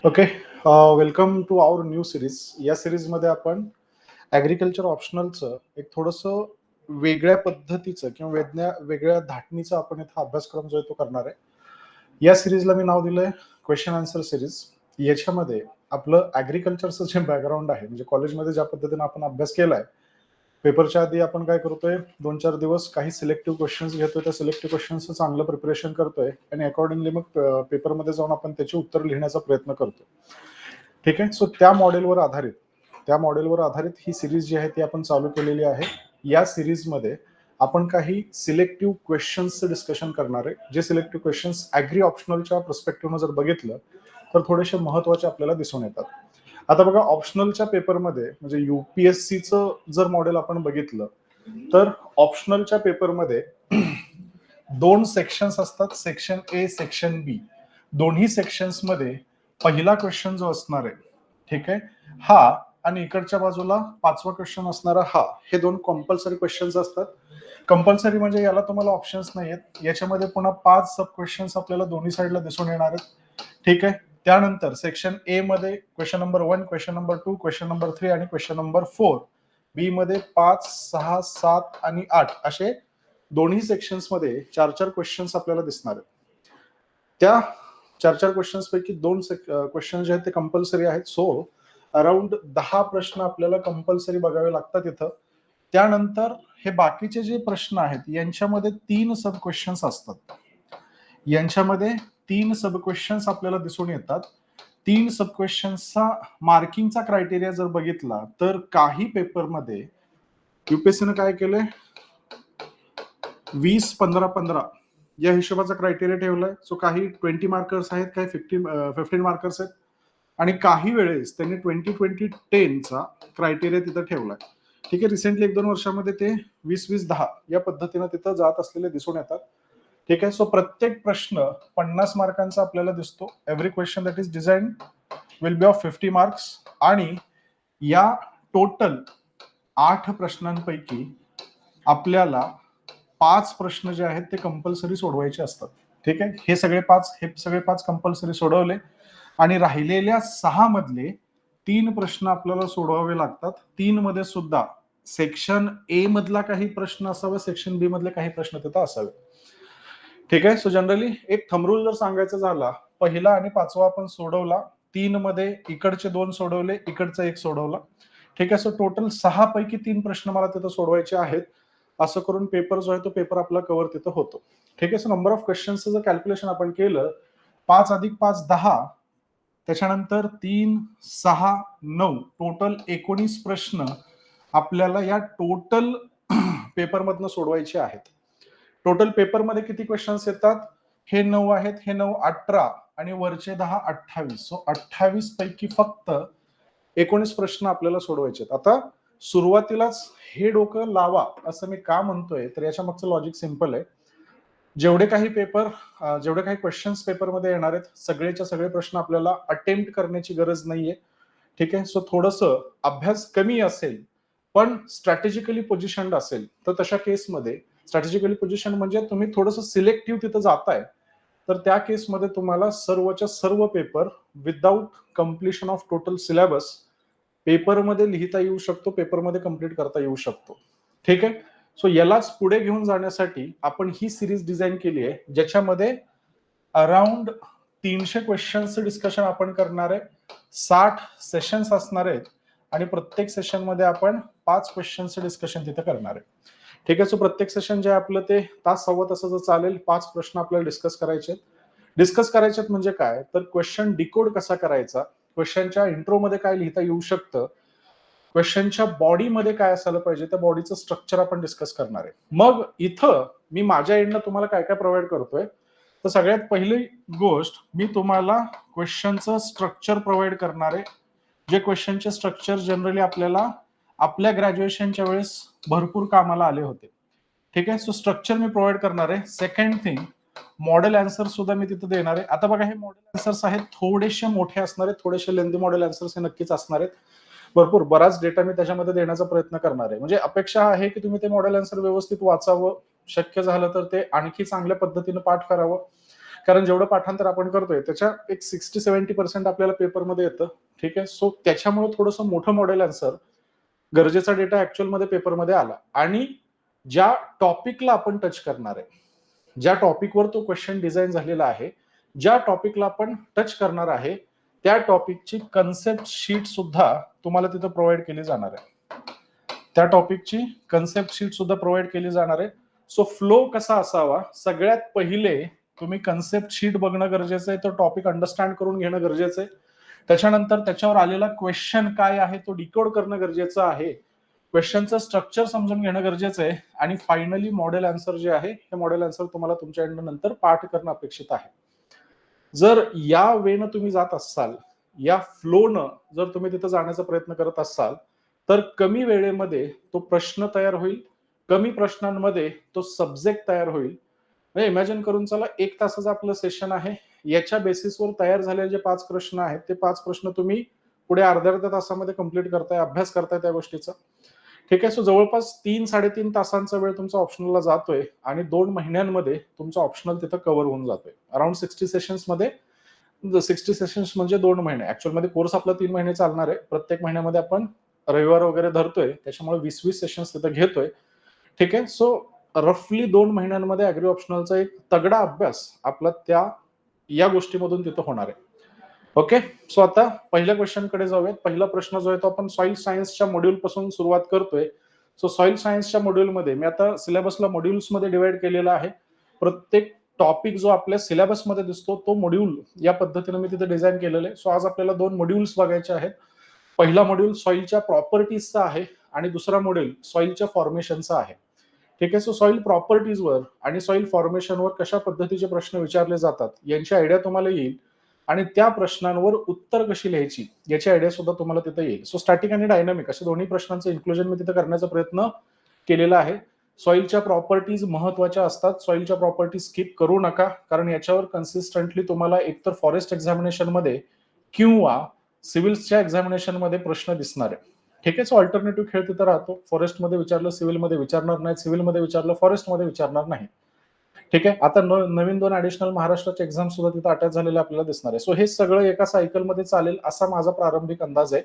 Okay. Welcome to our new series. या सिरीजमध्ये आपण ॲग्रिकल्चर ऑप्शनलचं एक थोडंसं वेगळ्या पद्धतीचं किंवा वेगळ्या धाटणीचा आपण इथं अभ्यासक्रम जो आहे तो करणार आहे. या सिरीजला मी नाव दिलंय क्वेश्चन आन्सर सिरीज. याच्यामध्ये आपलं ॲग्रिकल्चरचं जे बॅकग्राऊंड आहे, म्हणजे कॉलेजमध्ये ज्या पद्धतीने आपण अभ्यास केलाय, पेपरच्या आधी आपण काय करतोय, 2-4 दिवस काही सिलेक्टिव्ह क्वेश्चन्स घेतोय, त्या सिलेक्टिव्ह क्वेश्चन्सचं चांगलं प्रिपरेशन करतोय आणि अकॉर्डिंगली मग पेपरमध्ये जाऊन आपण त्याची उत्तर लिहिण्याचा प्रयत्न करतो. ठीक आहे. सो त्या मॉडेलवर आधारित ही सिरीज जी आहे ती आपण चालू केलेली आहे. या सिरीजमध्ये आपण काही सिलेक्टिव्ह क्वेश्चन्सचं डिस्कशन करणार आहे. जे सिलेक्टिव्ह क्वेश्चन्स ॲग्री ऑप्शनलच्या पर्स्पेक्टिव्हनं जर बघितलं तर थोडेसे महत्वाचे आपल्याला दिसून येतात. आता बघा, ऑप्शनलच्या पेपरमध्ये म्हणजे युपीएससीचं जर मॉडेल आपण बघितलं तर ऑप्शनलच्या पेपरमध्ये दोन सेक्शन्स असतात, सेक्शन ए, सेक्शन बी. दोन्ही सेक्शन्समध्ये पहिला क्वेश्चन जो असणार आहे, ठीक आहे, हा, आणि इकडच्या बाजूला पाचवा क्वेश्चन असणारा हा, हे दोन कंपल्सरी क्वेश्चन्स असतात. कंपल्सरी म्हणजे याला तुम्हाला ऑप्शन्स नाही आहेत. याच्यामध्ये पुन्हा 5 सब क्वेश्चन्स आपल्याला दोन्ही साईडला दिसून येणार आहेत. ठीक आहे. त्यानंतर सेक्शन ए मध्ये question number 1, question number 2, question number 3 आणि क्वेश्चन नंबर 4. बी मध्ये 5, 6, 7 आणि 8 असे दोन्ही सेक्शन्समध्ये 4-4 क्वेश्चन्स आपल्याला दिसणार आहेत. त्या 4-4 क्वेश्चन्स पैकी 2 क्वेश्चन जे आहेत ते कंपल्सरी आहेत. सो अराउंड 10 प्रश्न आपल्याला कंपल्सरी बघावे लागतात इथं. त्यानंतर हे बाकीचे जे प्रश्न आहेत यांच्यामध्ये 3 सब क्वेश्चन्स असतात. यांच्यामध्ये 3 सब क्वेश्चन्स आपल्याला दिसून येतात. 3 सब क्वेश्चन्सचा मार्किंगचा क्रायटेरिया जर बघितला तर काही पेपरमध्ये युपीएससीनं काय केलंय, 20-15-15 या हिशोबाचा क्रायटेरिया ठेवलाय. सो काही 20 मार्कर्स आहेत, काही 15 मार्कर्स आहेत, आणि काही वेळेस त्यांनी 20-20-10चा क्रायटेरिया तिथं ठेवलाय. ठीक आहे. रिसेंटली 1-2 वर्षामध्ये ते 20-20-10 या पद्धतीनं तिथं जात असलेले दिसून येतात. ठीक आहे. सो प्रत्येक प्रश्न 50 मार्कांचा आपल्याला दिसतो. Every question that is design will be of 50 marks. आणि या टोटल 8 प्रश्नांपैकी आपल्याला 5 प्रश्न जे आहेत ते कंपल्सरी सोडवायचे असतात. ठीक आहे. हे सगळे पाच कंपल्सरी सोडवले आणि राहिलेल्या 6 मधले 3 प्रश्न आपल्याला सोडवावे लागतात. 3 मध्ये सुद्धा सेक्शन ए मधला काही प्रश्न असावा, सेक्शन बी मधले काही प्रश्न तिथं असावे. ठीक आहे. सो जनरली एक थंब रूल जर सांगायचा झाला, पहिला आणि पाचवा आपण सोडवला, 3 मध्ये इकडचे 2 सोडवले, इकडचा 1 सोडवला. ठीक आहे. सो टोटल 6 पैकी 3 प्रश्न मला तिथं सोडवायचे आहेत. असं करून पेपर जो आहे तो पेपर आपला कव्हर तिथं होतो. ठीक आहे. सो नंबर ऑफ क्वेश्चन्सचं जर कॅल्क्युलेशन आपण केलं, 5 अधिक 5 10, त्याच्यानंतर 3, 6, 9, टोटल 19 प्रश्न आपल्याला या टोटल पेपरमधनं सोडवायचे आहेत. टोटल पेपरमध्ये किती क्वेश्चन्स येतात, हे 9 आहेत, हे 9 18 आणि वरचे 10 28. सो 28 पैकी फक्त 19 प्रश्न आपल्याला सोडवायचे आहेत. आता सुरुवातीलाच हे डोकं लावा असं मी का म्हणतोय, तर याच्या मागचं लॉजिक सिंपल आहे. जेवढे काही क्वेश्चन्स पेपरमध्ये येणार आहेत, सगळेच्या सगळे प्रश्न आपल्याला अटेम्प्ट करण्याची गरज नाहीये. ठीक आहे. सो थोडंसं अभ्यास कमी असेल पण स्ट्रॅटेजिकली पोझिशन्ड असेल, तर तशा केसमध्ये स्ट्रॅटेजिकली पोझिशन म्हणजे तुम्ही थोडंसं सिलेक्टिव्ह तिथं जाताय, तर त्या केसमध्ये तुम्हाला सर्वच्या सर्व paper without completion of total syllabus पेपरमध्ये लिहिता येऊ शकतो, पेपरमध्ये कम्प्लीट करता येऊ शकतो. ठीक आहे. सो यालाच पुढे घेऊन जाण्यासाठी आपण ही सिरीज डिझाईन केली आहे, ज्याच्यामध्ये अराउंड 300 क्वेश्चन्सचं डिस्कशन आपण करणार आहे. 60 सेशन्स असणार आहेत आणि प्रत्येक सेशनमध्ये आपण 5 क्वेश्चन्सचं डिस्कशन तिथे करणार आहे. ठीक आहे. सो प्रत्येक सेशन जे आपलं ते तास सव्वा तासाचं चालेल. 5 प्रश्न आपल्याला डिस्कस करायचे म्हणजे काय, तर क्वेश्चन डिकोड कसा करायचा, क्वेश्चनच्या इंट्रोमध्ये काय लिहिता येऊ शकतं, क्वेश्चनच्या बॉडीमध्ये काय असायला पाहिजे, त्या बॉडीचं स्ट्रक्चर आपण डिस्कस करणार आहे. मग इथं मी माझ्या एंडनं तुम्हाला काय काय प्रोव्हाइड करतोय, तर सगळ्यात पहिली गोष्ट मी तुम्हाला क्वेश्चनचं स्ट्रक्चर प्रोव्हाइड करणार आहे. जे क्वेश्चनचे स्ट्रक्चर जनरली आपल्याला आपल्या ग्रॅज्युएशनच्या वेळेस भरपूर कामाला आले होते. ठीक आहे. सो स्ट्रक्चर मी प्रोव्हाइड करणार आहे. सेकंड थिंग, मॉडेल आन्सर सुद्धा मी तिथे देणार आहे. आता बघा, हे मॉडेल आन्सर्स आहेत, थोडेसे मोठे असणार आहेत, थोडेसे लेंदी मॉडेल आन्सर्स हे नक्कीच असणार आहेत. बराच डेटा मी त्याच्यामध्ये देण्याचा प्रयत्न करणार आहे. म्हणजे अपेक्षा आहे की तुम्ही ते मॉडेल आन्सर व्यवस्थित वाचावं, शक्य झालं तर ते आणखी चांगल्या पद्धतीने पाठ करावं. कारण जेवढं पाठांतर आपण करतोय त्याच्या एक 60-70% आपल्याला पेपरमध्ये येतं. ठीक आहे. सो त्याच्यामुळे थोडंसं मोठं मॉडेल आन्सर, गरजेचा डेटा ऍक्च्युअल मध्ये पेपरमध्ये आला आणि ज्या टॉपिकला आपण टच करणार आहे, ज्या टॉपिकवर तो क्वेश्चन डिझाईन झालेला आहे, ज्या टॉपिकला आपण टच करणार आहे, त्या टॉपिकची कन्सेप्ट शीट सुद्धा तुम्हाला तिथं प्रोव्हाइड केली जाणार आहे. त्या टॉपिकची कन्सेप्ट शीट सुद्धा प्रोव्हाइड केली जाणार आहे. सो फ्लो कसा असावा, सगळ्यात पहिले तुम्ही कन्सेप्ट शीट बघणं गरजेचं आहे, तो टॉपिक अंडरस्टँड करून घेणं गरजेचं आहे. त्याच्यानंतर त्याच्यावर आलेला क्वेश्चन काय आहे तो डिकोड करणं गरजेचं आहे. क्वेश्चनचं स्ट्रक्चर समजून घेणं गरजेचं आहे आणि फायनली मॉडेल आन्सर जे आहे हे मॉडेल आन्सर तुम्हाला तुमच्याकडनं नंतर पाठ करणं अपेक्षित आहे. जर या वेनं तुम्ही जात असाल, या फ्लोनं जर तुम्ही तिथं जाण्याचा प्रयत्न करत असाल, तर कमी वेळेमध्ये तो प्रश्न तयार होईल, कमी प्रश्नांमध्ये तो सब्जेक्ट तयार होईल. म्हणजे इमॅजिन करून चला 1 तासाचं आपलं सेशन आहे, याच्या बेसिसवर तयार झालेले जे 5 प्रश्न आहेत ते 5 प्रश्न तुम्ही पुढे अर्ध्या तासामध्ये कंप्लीट करताय, अभ्यास करताय त्या गोष्टीचा. ठीक आहे. सो जवळपास 3-3.5 तासांचा वेळ तुमचा ऑप्शनलला जातोय आणि 2 महिन्यांमध्ये तुमचा ऑप्शनल तिथं कव्हर होऊन जातोय. अराउंड 60 सेशन्स मध्ये, 60 सेशन्स म्हणजे 2 महिने. ऍक्च्युअल मध्ये कोर्स आपला 3 महिने चालणार आहे. प्रत्येक महिन्यामध्ये आपण रविवार वगैरे धरतोय, त्याच्यामुळे 20-20 सेशन्स तिथं घेतोय. ठीक आहे. सो रफली 2 महिन्यांमध्ये ऍग्री ऑप्शनलचा एक तगडा अभ्यास आपला या गोष्टीमधून तिथं होणार आहे. ओके. सो आता पहिल्या क्वेश्चन कडे जाऊयात. पहिला प्रश्न जो आहे तो आपण सॉइल सायन्सच्या मॉड्यूल पासून सुरुवात करतोय. सो सॉइल सायन्सच्या मॉड्यूलमध्ये मी आता सिलेबसला मॉड्यूल्स मध्ये डिवाइड केलेला आहे. प्रत्येक टॉपिक जो आपल्या सिलेबस मध्ये दिसतो तो मॉड्यूल या पद्धतीने मी तिथे डिझाईन केलेलं आहे. सो आज आपल्याला 2 मॉड्यूल्स बघायचे आहेत. पहिला मॉड्यूल सॉइलच्या प्रॉपर्टीजचा आहे आणि दुसरा मॉड्यूल सॉइलच्या फॉर्मेशनचा आहे. ठीक आहे. सो सॉइल प्रॉपर्टीजवर आणि सॉइल फॉर्मेशनवर कशा पद्धतीचे प्रश्न विचारले जातात यांची आयडिया तुम्हाला येईल आणि त्या प्रश्नांवर उत्तर कशी लिहायची याची आयडिया सुद्धा तुम्हाला तिथे येईल. सो स्टॅटिक आणि डायनामिक अशा दोन्ही प्रश्नांचं इन्क्लुजन मी तिथे करण्याचा प्रयत्न केलेला आहे. सॉइलच्या प्रॉपर्टीज महत्वाच्या असतात. सॉइलच्या प्रॉपर्टीज स्किप करू नका, कारण याच्यावर कन्सिस्टंटली तुम्हाला एकतर फॉरेस्ट एक्झामिनेशन मध्ये किंवा सिव्हिल्सच्या एक्झामिनेशन मध्ये प्रश्न दिसणार आहे. ठीक आहे. सो अल्टरनेटिव्ह खेळ तिथं राहतो. फॉरेस्टमध्ये विचारलं सिव्हिलमध्ये विचारणार नाही, सिव्हिलमध्ये विचारलं फॉरेस्टमध्ये विचारणार नाही. ठीक आहे. आता नवीन 2 ऍडिशनल महाराष्ट्राचे एक्झाम सुद्धा तिथे अटॅच झालेले आपल्याला दिसणार आहे. सो हे सगळं एका सायकलमध्ये चालेल असा माझा प्रारंभिक अंदाज आहे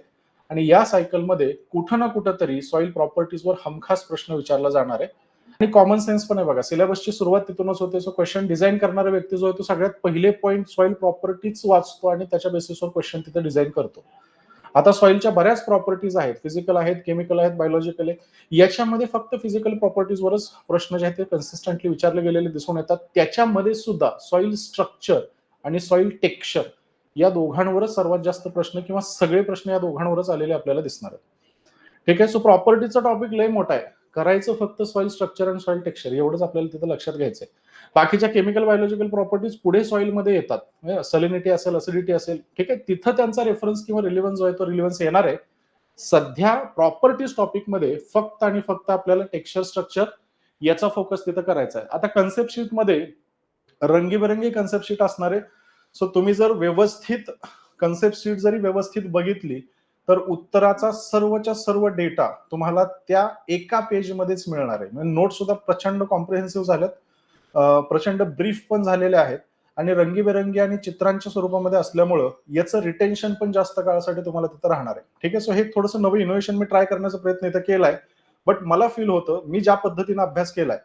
आणि या सायकलमध्ये कुठं ना कुठं तरी सॉइल प्रॉपर्टीजवर हमखास प्रश्न विचारला जाणार आहे आणि कॉमन सेन्स पण आहे बघा. सिलेबसची सुरुवात तिथूनच होते. सो क्वेश्चन डिझाईन करणारा व्यक्ती जो आहे तो सगळ्यात पहिले पॉईंट सॉइल प्रॉपर्टीज वाचतो आणि त्याच्या बेसिसवर क्वेश्चन तिथे डिझाईन करतो. आता सॉइलच्या बऱ्याच प्रॉपर्टीज आहेत, फिजिकल आहेत, केमिकल आहेत, बायोलॉजिकल आहेत. याच्यामध्ये फक्त फिजिकल प्रॉपर्टीजवरच प्रश्न जे आहेत ते कन्सिस्टंटली विचारले गेलेले दिसून येतात. त्याच्यामध्ये सुद्धा सॉइल स्ट्रक्चर आणि सॉइल टेक्स्चर या दोघांवरच सर्वात जास्त प्रश्न किंवा सगळे प्रश्न या दोघांवरच आलेले आपल्याला दिसणार आहेत. ठीक आहे. सो प्रॉपर्टीचा टॉपिक लय मोठा आहे. करायचं फक्त सॉइल स्ट्रक्चर आणि सॉइल टेक्स्चर एवढंच आपल्याला तिथं लक्षात घ्यायचंय. बाकीच्या केमिकल बायोलॉजिकल प्रॉपर्टीज पुढे सॉइलमध्ये येतात. सलिनिटी असेल, असिडिटी असेल, ठीक आहे, तिथं त्यांचा रेफरन्स किंवा रिलेव्हन्स जो आहे तो रिलेव्हन्स येणार आहे. सध्या प्रॉपर्टीज टॉपिक मध्ये फक्त आणि फक्त आपल्याला टेक्स्चर स्ट्रक्चर याचा फोकस तिथं करायचा आहे. आता कन्सेप्ट शीट मध्ये रंगीबेरंगी कन्सेप्ट शीट असणार आहे. सो तुम्ही जर व्यवस्थित कन्सेप्ट शीट जरी व्यवस्थित बघितली तर उत्तराचा सर्वच्या सर्व डेटा तुम्हाला त्या एका पेज मध्येच मिळणार आहे. म्हणजे नोट सुद्धा प्रचंड कॉम्प्रिहेन्सिव्ह झाल्यात, प्रचंड ब्रीफ पण झालेले आहेत आणि रंगीबेरंगी आणि चित्रांच्या स्वरूपामध्ये असल्यामुळं याचं रिटेन्शन पण जास्त काळासाठी तुम्हाला तिथं राहणार आहे. ठीक आहे. सो हे थोडंसं नवं इनोव्हेशन मी ट्राय करण्याचा प्रयत्न इथं केलाय. बट मला फील होतं मी ज्या पद्धतीने अभ्यास केलाय,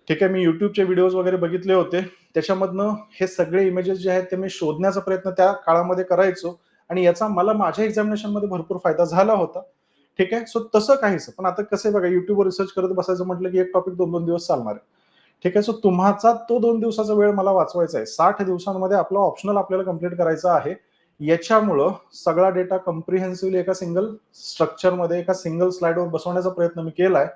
ठीक आहे, मी युट्यूबचे व्हिडिओज वगैरे बघितले होते, त्याच्यामधनं हे सगळे इमेजेस जे आहेत ते मी शोधण्याचा प्रयत्न त्या काळामध्ये करायचो आणि याचा मला माझ्या एक्झामिनेशन मध्ये भरपूर फायदा झाला होता. ठीक आहे. सो तसं काहीच, पण आता कसं बघा, युट्यूबवर रिसर्च करत बसायचं म्हटलं की एक टॉपिक 2-2 दिवस चालणार आहे. ठीक आहे. सो तुम्हाचा तो 2 दिवसाचा वेळ मला वाचवायचा आहे. 60 दिवसांमध्ये आपला ऑप्शनल आपल्याला कंप्लीट करायचा आहे. याच्यामुळं सगळा डेटा कम्प्रिहेन्सिव्हली एका सिंगल स्ट्रक्चरमध्ये एका सिंगल स्लाइडवर बसवण्याचा प्रयत्न मी केलाय.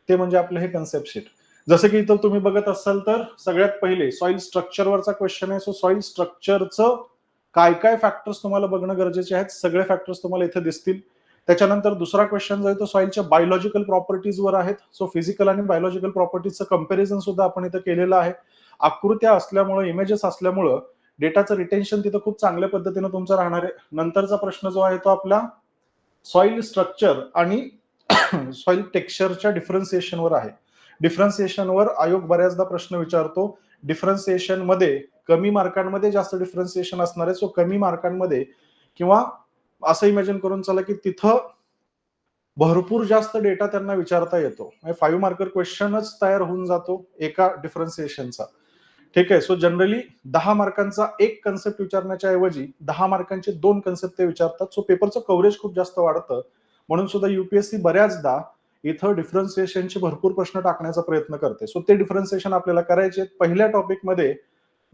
ते म्हणजे आपलं हे कन्सेप्ट शीट. जसं की इथं तुम्ही बघत असाल तर सगळ्यात पहिले सॉइल स्ट्रक्चरवरचा क्वेश्चन आहे. सो सॉइल स्ट्रक्चरचं काय काय फॅक्टर्स तुम्हाला बघणं गरजेचे आहेत, सगळे फॅक्टर्स तुम्हाला इथे दिसतील. त्याच्यानंतर दुसरा क्वेश्चन जो आहे तो सॉइलच्या बायोलॉजिकल प्रॉपर्टीजवर आहेत. सो फिजिकल आणि बायोलॉजिकल प्रॉपर्टीजचं कंपॅरिझन सुद्धा आपण इथं केलेलं आहे. आकृत्या असल्यामुळं, इमेजेस असल्यामुळं डेटाचं रिटेन्शन तिथं खूप चांगल्या पद्धतीनं तुमचं राहणार आहे. नंतरचा प्रश्न जो आहे तो आपला सॉइल स्ट्रक्चर आणि सॉइल टेक्स्चरच्या डिफरन्सिएशनवर आहे. डिफरन्सिएशनवर आयोग बऱ्याचदा प्रश्न विचारतो. डिफरन्सिएशन मध्ये कमी मार्कांमध्ये जास्त डिफरन्सिएशन असणार आहे. सो कमी मार्कांमध्ये किंवा असं इमॅजिन करून चला की तिथं भरपूर जास्त डेटा त्यांना विचारता येतो. 5 मार्कर क्वेश्चनच तयार होऊन जातो एका डिफरन्सिएशनचा. ठीक आहे. सो जनरली 10 मार्कांचा एक कन्सेप्ट विचारण्याच्या ऐवजी 10 मार्कांचे 2 कन्सेप्ट ते विचारतात. सो पेपरचं कव्हरेज खूप जास्त वाढतं. म्हणून सुद्धा युपीएससी बऱ्याचदा इथं डिफरन्सिएशनचे भरपूर प्रश्न टाकण्याचा प्रयत्न करते. सो ते डिफरन्सिएशन आपल्याला करायचे. पहिल्या टॉपिकमध्ये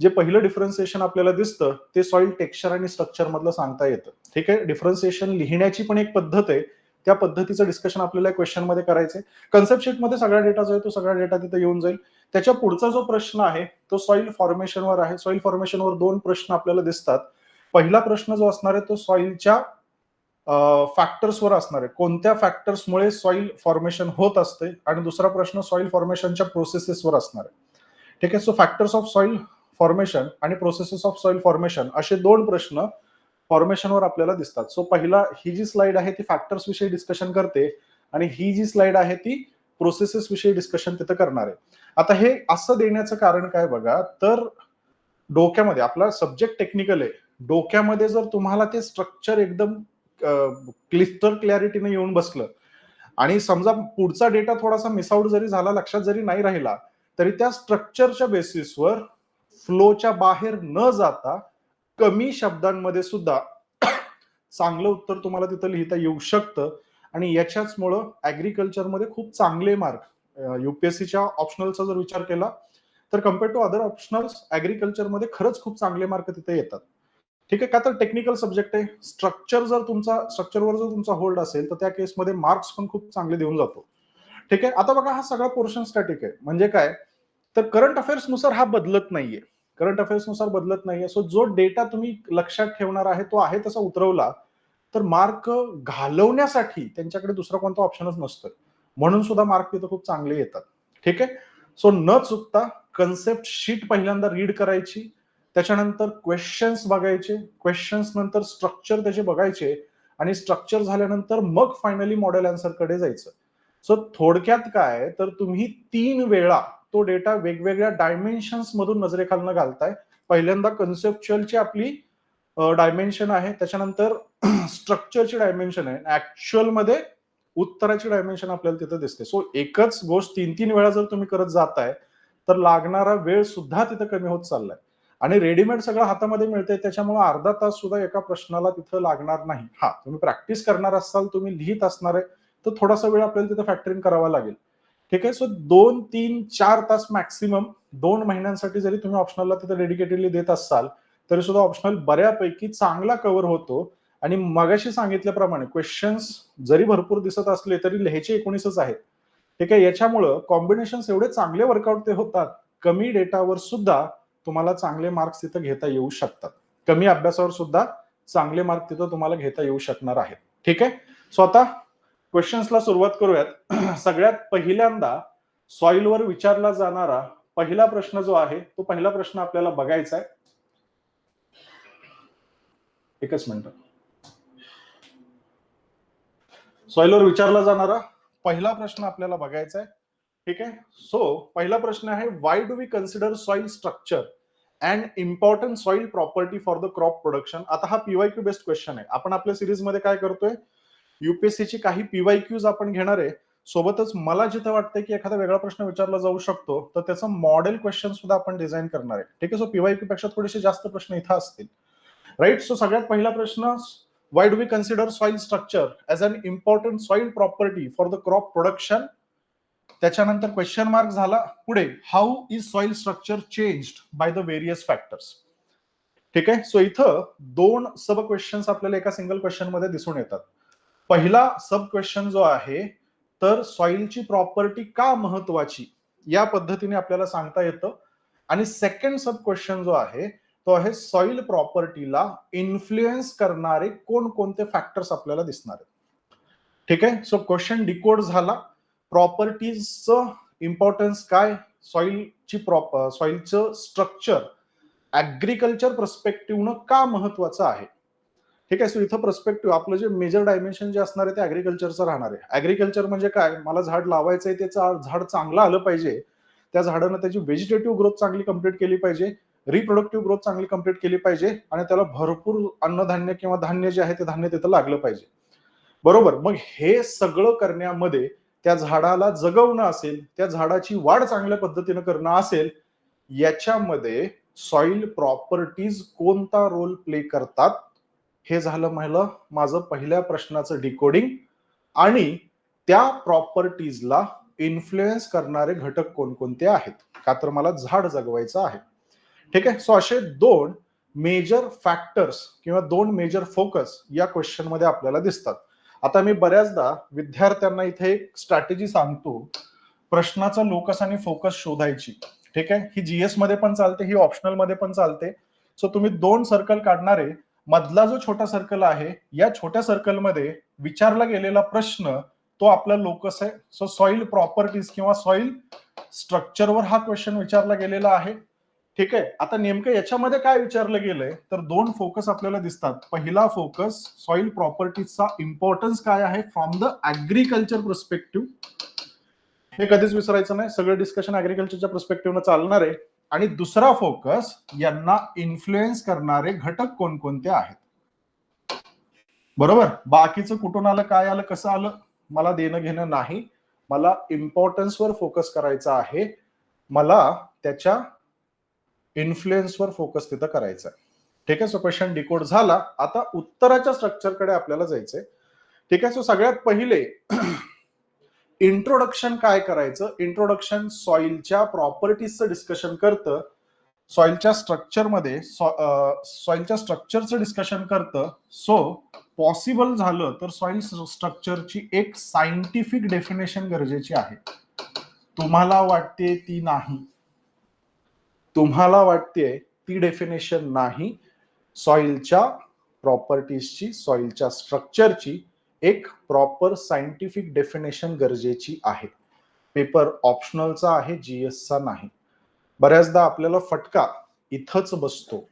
जे पहिलं डिफरन्सिएशन आपल्याला दिसतं ते सॉइल टेक्स्चर आणि स्ट्रक्चर मधलं सांगता येतं. ठीक आहे. डिफरन्सिएशन लिहिण्याची पण एक पद्धत आहे. त्या पद्धतीचं डिस्कशन आपल्याला क्वेश्चन मध्ये करायचंय. कन्सेप्ट शीटमध्ये सगळा डेटा जो आहे तो सगळा डेटा तिथे येऊन जाईल. त्याच्या पुढचा जो प्रश्न आहे तो सॉइल फॉर्मेशनवर आहे. सॉइल फॉर्मेशनवर 2 प्रश्न आपल्याला दिसतात. पहिला प्रश्न जो असणार आहे तो सॉइलच्या फॅक्टर्सवर असणार आहे. कोणत्या फॅक्टर्समुळे सॉइल फॉर्मेशन होत असते, आणि दुसरा प्रश्न सॉइल फॉर्मेशनच्या प्रोसेसेसवर असणार आहे. ठीक आहे. So factors of soil formation आणि प्रोसेसेस ऑफ सॉइल फॉर्मेशन असे 2 प्रश्न फॉर्मेशनवर आपल्याला दिसतात. सो पहिला ही जी स्लाइड आहे ती फॅक्टर्स विषयी डिस्कशन करते, आणि ही जी स्लाइड आहे ती प्रोसेसेस विषयी डिस्कशन तिथं करणार आहे. आता हे असं देण्याचं कारण काय बघा, तर डोक्यामध्ये आपला सब्जेक्ट टेक्निकल आहे. डोक्यामध्ये जर तुम्हाला ते स्ट्रक्चर एकदम क्लिस्टर क्लॅरिटीने येऊन बसलं, आणि समजा पुढचा डेटा थोडासा मिसआउट जरी झाला, लक्षात जरी नाही राहिला, तरी त्या स्ट्रक्चरच्या बेसिसवर फ्लोच्या बाहेर न जाता कमी शब्दांमध्ये सुद्धा चांगलं उत्तर तुम्हाला तिथं लिहिता येऊ शकतं. आणि याच्याचमुळं ऍग्रिकल्चरमध्ये खूप चांगले मार्क, युपीएससीच्या ऑप्शनलचा जर विचार केला तर कम्पेअर टू अदर ऑप्शनल्स ऍग्रिकल्चरमध्ये खरंच खूप चांगले मार्क तिथे येतात. ठीक आहे. का तर टेक्निकल सब्जेक्ट आहे. स्ट्रक्चरवर जर तुमचा होल्ड असेल तर त्या केसमध्ये मार्क्स पण खूप चांगले देऊन जातो. ठीक आहे. आता बघा, हा सगळा पोर्शन स्टॅटिक आहे. म्हणजे काय, तर करंट अफेअर्स नुसार हा बदलत नाहीये. करंट अफेअर्स नुसार बदलत नाहीये. सो जो डेटा तुम्ही लक्षात ठेवणार आहे तो आहे तसा उतरवला तर मार्क घालवण्यासाठी त्यांच्याकडे दुसरा कोणता ऑप्शनच नसतोय. म्हणून सुद्धा मार्क तिथं खूप चांगले येतात. ठीक आहे. सो न चुकता कन्सेप्ट शीट पहिल्यांदा रीड करायची, त्याच्यानंतर क्वेश्चन्स बघायचे, क्वेश्चन्स नंतर स्ट्रक्चर त्याचे बघायचे, आणि स्ट्रक्चर झाल्यानंतर मग फायनली मॉडेल आन्सर कडे जायचं. सो थोडक्यात काय, तर तुम्ही 3 वेळा तो डेटा वेगवेगळ्या डायमेन्शन्स मधून नजरेखालनं घालताय. पहिल्यांदा कन्सेप्च्युअलची आपली डायमेन्शन आहे, त्याच्यानंतर स्ट्रक्चरची डायमेन्शन आहे, ऍक्च्युअल मध्ये उत्तराची डायमेन्शन आपल्याला तिथे दिसते. सो एकच गोष्ट 3-3 वेळा जर तुम्ही करत जाताय तर लागणारा वेळ सुद्धा तिथे कमी होत चाललाय. आणि रेडीमेड सगळं हातामध्ये मिळतंय, त्याच्यामुळे अर्धा तास सुद्धा एका प्रश्नाला तिथं लागणार नाही. हा, तुम्ही प्रॅक्टिस करणार असाल, तुम्ही लिहित असणार आहे, तर थोडासा वेळ आपल्याला तिथे फॅक्टरिंग करावा लागेल. ठीक आहे. सो 2-3-4 तास मॅक्सिमम 2 महिन्यांसाठी जरी तुम्ही ऑप्शनलला तिथे डेडिकेटेडली देत असाल तरी सुद्धा ऑप्शनल बऱ्यापैकी चांगला कव्हर होतो. आणि मगाशी सांगितल्याप्रमाणे क्वेश्चन्स जरी भरपूर दिसत असले तरी लिहायचे 19च आहेत. ठीक आहे. याच्यामुळं कॉम्बिनेशन एवढे चांगले वर्कआउट ते होतात, कमी डेटावर सुद्धा तुम्हाला चांगले मार्क्स तिथं घेता येऊ शकतात. कमी अभ्यासावर सुद्धा चांगले मार्क तिथं तुम्हाला घेता येऊ शकणार आहेत. ठीक आहे. सो आता क्वेश्चन्सला सुरुवात करूयात. सगळ्यात पहिल्यांदा सॉइलवर विचारला जाणारा पहिला प्रश्न जो आहे तो पहिला प्रश्न आपल्याला बघायचा आहे. एकच मिनिट. सॉइलवर विचारला जाणारा पहिला प्रश्न आपल्याला बघायचा आहे. ठीक आहे. सो पहिला प्रश्न आहे, why do we consider soil structure and important soil property for the crop production. आता हा पीवायक्यू बेस्ड क्वेश्चन आहे. आपण आपल्या सिरीज मध्ये काय करतोय, युपीएससीची काही पीवायक्यूज आपण घेणार आहे. सोबतच मला जिथं वाटतं की एखादा वेगळा प्रश्न विचारला जाऊ शकतो तर त्याचं मॉडेल क्वेश्चन सुद्धा आपण डिझाईन करणार आहे. ठीक आहे. सो पीवायक्यू पेक्षा थोडेसे जास्त प्रश्न इथं असतील. राईट. सो सगळ्यात पहिला प्रश्न, why do we consider soil structure as an important soil property for the crop production. त्याच्यानंतर क्वेश्चन मार्क झाला. पुढे, how is soil structure changed by the various factors. ठीक आहे. सो इथं 2 सब क्वेश्चन्स आपल्याला एका सिंगल क्वेश्चन मध्ये दिसून येतात. पहिला सब क्वेश्चन जो आहे, तर सॉइलची प्रॉपर्टी का महत्वाची या पद्धतीने आपल्याला सांगता येतं. आणि सेकंड सब क्वेश्चन जो आहे तो आहे, सॉइल प्रॉपर्टीला इन्फ्लुएन्स करणारे कोणकोणते फॅक्टर्स आपल्याला दिसणार आहेत. ठीक आहे. सो क्वेश्चन डिकोड झाला. प्रॉपर्टीजचं इम्पॉर्टन्स काय, सॉइलचं स्ट्रक्चर ऍग्रिकल्चर पर्स्पेक्टिव्हनं का महत्वाचं आहे. ठीक आहे. सो इथं पर्स्पेक्टिव्ह आपलं जे मेजर डायमेन्शन जे असणार आहे ते ऍग्रिकल्चरचं राहणार आहे. ऍग्रिकल्चर म्हणजे काय, मला झाड लावायचंय, त्याचं झाड चांगलं आलं पाहिजे, त्या झाडानं त्याची व्हेजिटेटिव्ह ग्रोथ चांगली कम्प्लीट केली पाहिजे, रिप्रोडक्टिव्ह ग्रोथ चांगली कंप्लीट केली पाहिजे आणि त्याला भरपूर अन्नधान्य किंवा धान्य जे आहे ते धान्य तिथं लागलं पाहिजे. बरोबर. मग हे सगळं करण्यामध्ये त्या झाडाला जगवणं असेल, त्या झाडाची वाढ चांगल्या पद्धतीनं करणं असेल, याच्यामध्ये सॉइल प्रॉपर्टीज कोणता रोल प्ले करतात, हे झालं माझं पहिल्या प्रश्नाचं डिकोडिंग. आणि त्या प्रॉपर्टीजला इन्फ्लुएन्स करणारे घटक कोणकोणते आहेत, का तर मला झाड जगवायचं आहे. ठीक आहे. सो असे 2 मेजर फॅक्टर्स किंवा 2 मेजर फोकस या क्वेश्चन मध्ये आपल्याला दिसतात. आता मी बऱ्याचदा विद्यार्थ्यांना इथे एक स्ट्रॅटेजी सांगतो, प्रश्नाचा लोकस आणि फोकस शोधायची. ठीक आहे. ही जीएस मध्ये पण चालते, ही ऑप्शनल मध्ये पण चालते. सो तुम्ही 2 सर्कल काढणारे, मधला जो छोटा सर्कल आहे, या छोट्या सर्कलमध्ये विचारला गेलेला प्रश्न तो आपला लोकस आहे. सो सॉइल प्रॉपर्टीज किंवा सॉइल स्ट्रक्चरवर हा क्वेश्चन विचारला गेलेला आहे. ठीक आहे. आता नेमकं याच्यामध्ये काय विचारलं गेलंय, तर 2 फोकस आपल्याला दिसतात. पहिला फोकस सॉइल प्रॉपर्टीजचा इम्पॉर्टन्स काय आहे फ्रॉम द ऍग्रिकल्चर पर्स्पेक्टिव्ह. हे कधीच विसरायचं नाही, सगळं डिस्कशन ऍग्रिकल्चरच्या पर्स्पेक्टिव्हनं चालणार आहे. आणि दुसरा फोकस, यांना इन्फ्लुएन्स करणारे घटक कोणकोणते आहेत. बरोबर. बाकीचं कुठून आलं, काय आलं, कसं आलं, मला देणं घेणं नाही. मला इम्पॉर्टन्सवर फोकस करायचा आहे, मला त्याच्या इन्फ्लुएन्सवर फोकस तिथं करायचा आहे. ठीक आहे. सो क्वेश्चन डिकोड झाला. आता उत्तराच्या स्ट्रक्चरकडे आपल्याला जायचंय. ठीक आहे. सो सगळ्यात पहिले इंट्रोडक्शन काय करायचं. इंट्रोडक्शन सॉइलच्या प्रॉपर्टीजचं डिस्कशन करतं, सॉइलच्या स्ट्रक्चरमध्ये सॉइलच्या स्ट्रक्चरचं डिस्कशन करतं. सो पॉसिबल झालं तर सॉइल स्ट्रक्चरची एक सायंटिफिक डेफिनेशन गरजेची आहे. तुम्हाला वाटते ती नाही, तुम्हाला वाटते ती डेफिनेशन नाही. सॉइलच्या प्रॉपर्टीजची, सॉइलच्या स्ट्रक्चरची एक प्रॉपर सायंटिफिक डेफिनेशन गरजेची आहे. पेपर ऑप्शनलचा आहे, जीएसचा नाही. बऱ्याचदा आपल्याला फटका इथंच बसतो.